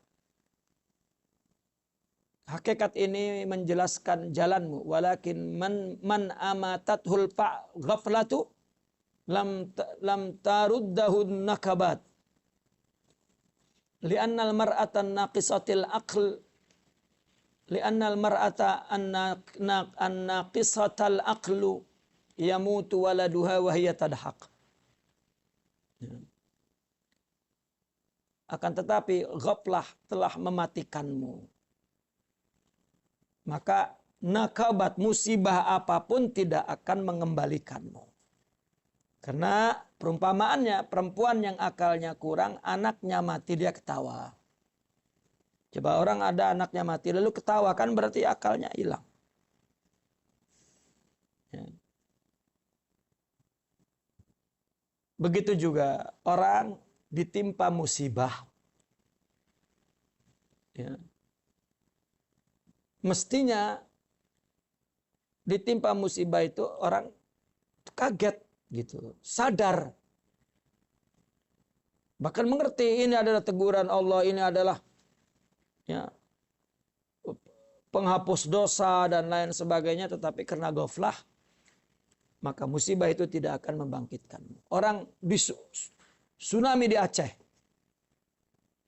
Hakikat ini menjelaskan jalanmu. Walakin man amatathul ghaflatu lam taruddahu nakabat. Li'annal mar'atan naqisatil aql. Li'annal mar'ata an-naqisatal aqlu yamutu waladuha wa hiya tadhaq. Akan tetapi ghaflah telah mematikanmu. Maka nakabat, musibah apapun tidak akan mengembalikanmu. Karena perumpamaannya, perempuan yang akalnya kurang, anaknya mati, dia ketawa. Coba orang ada anaknya mati, lalu ketawa, kan berarti akalnya hilang. Ya. Begitu juga orang ditimpa musibah. Ya. Mestinya ditimpa musibah itu orang kaget gitu, sadar. Bahkan mengerti ini adalah teguran Allah, ini adalah ya, penghapus dosa dan lain sebagainya, tetapi karena ghaflah maka musibah itu tidak akan membangkitkanmu. Orang di tsunami di Aceh,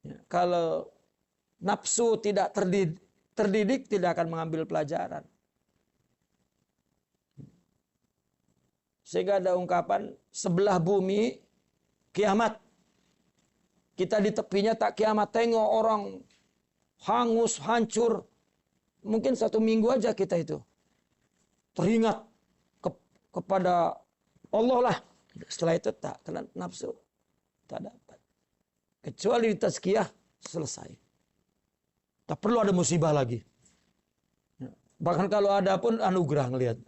ya, kalau nafsu tidak terdidik tidak akan mengambil pelajaran. Sehingga ada ungkapan sebelah bumi kiamat. Kita di tepinya tak kiamat. Tengok orang hangus, hancur. Mungkin 1 minggu aja kita itu teringat kepada Allah lah. Setelah itu tak kena nafsu. Tak dapat. Kecuali di tazkiyah selesai. Tak perlu ada musibah lagi. Bahkan kalau ada pun anugerah ngelihat.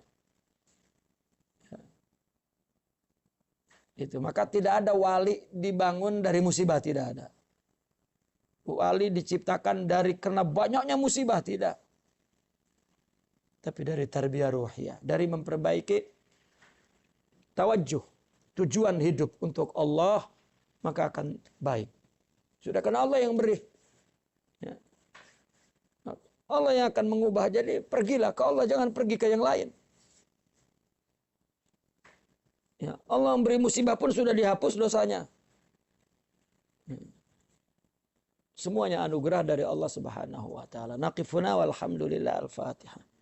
Itu maka tidak ada wali dibangun dari musibah, tidak ada. Wali diciptakan dari karena banyaknya musibah, tidak. Tapi dari tarbiyah ruhiyah, dari memperbaiki tawajuh, tujuan hidup untuk Allah, maka akan baik. Sudah karena Allah yang beri. Ya. Allah yang akan mengubah. Jadi pergilah ke Allah, jangan pergi ke yang lain. Ya, Allah memberi musibah pun sudah dihapus dosanya. Semuanya anugerah dari Allah Subhanahu wa taala. Naqifuna walhamdulillah. Al-Fatihah.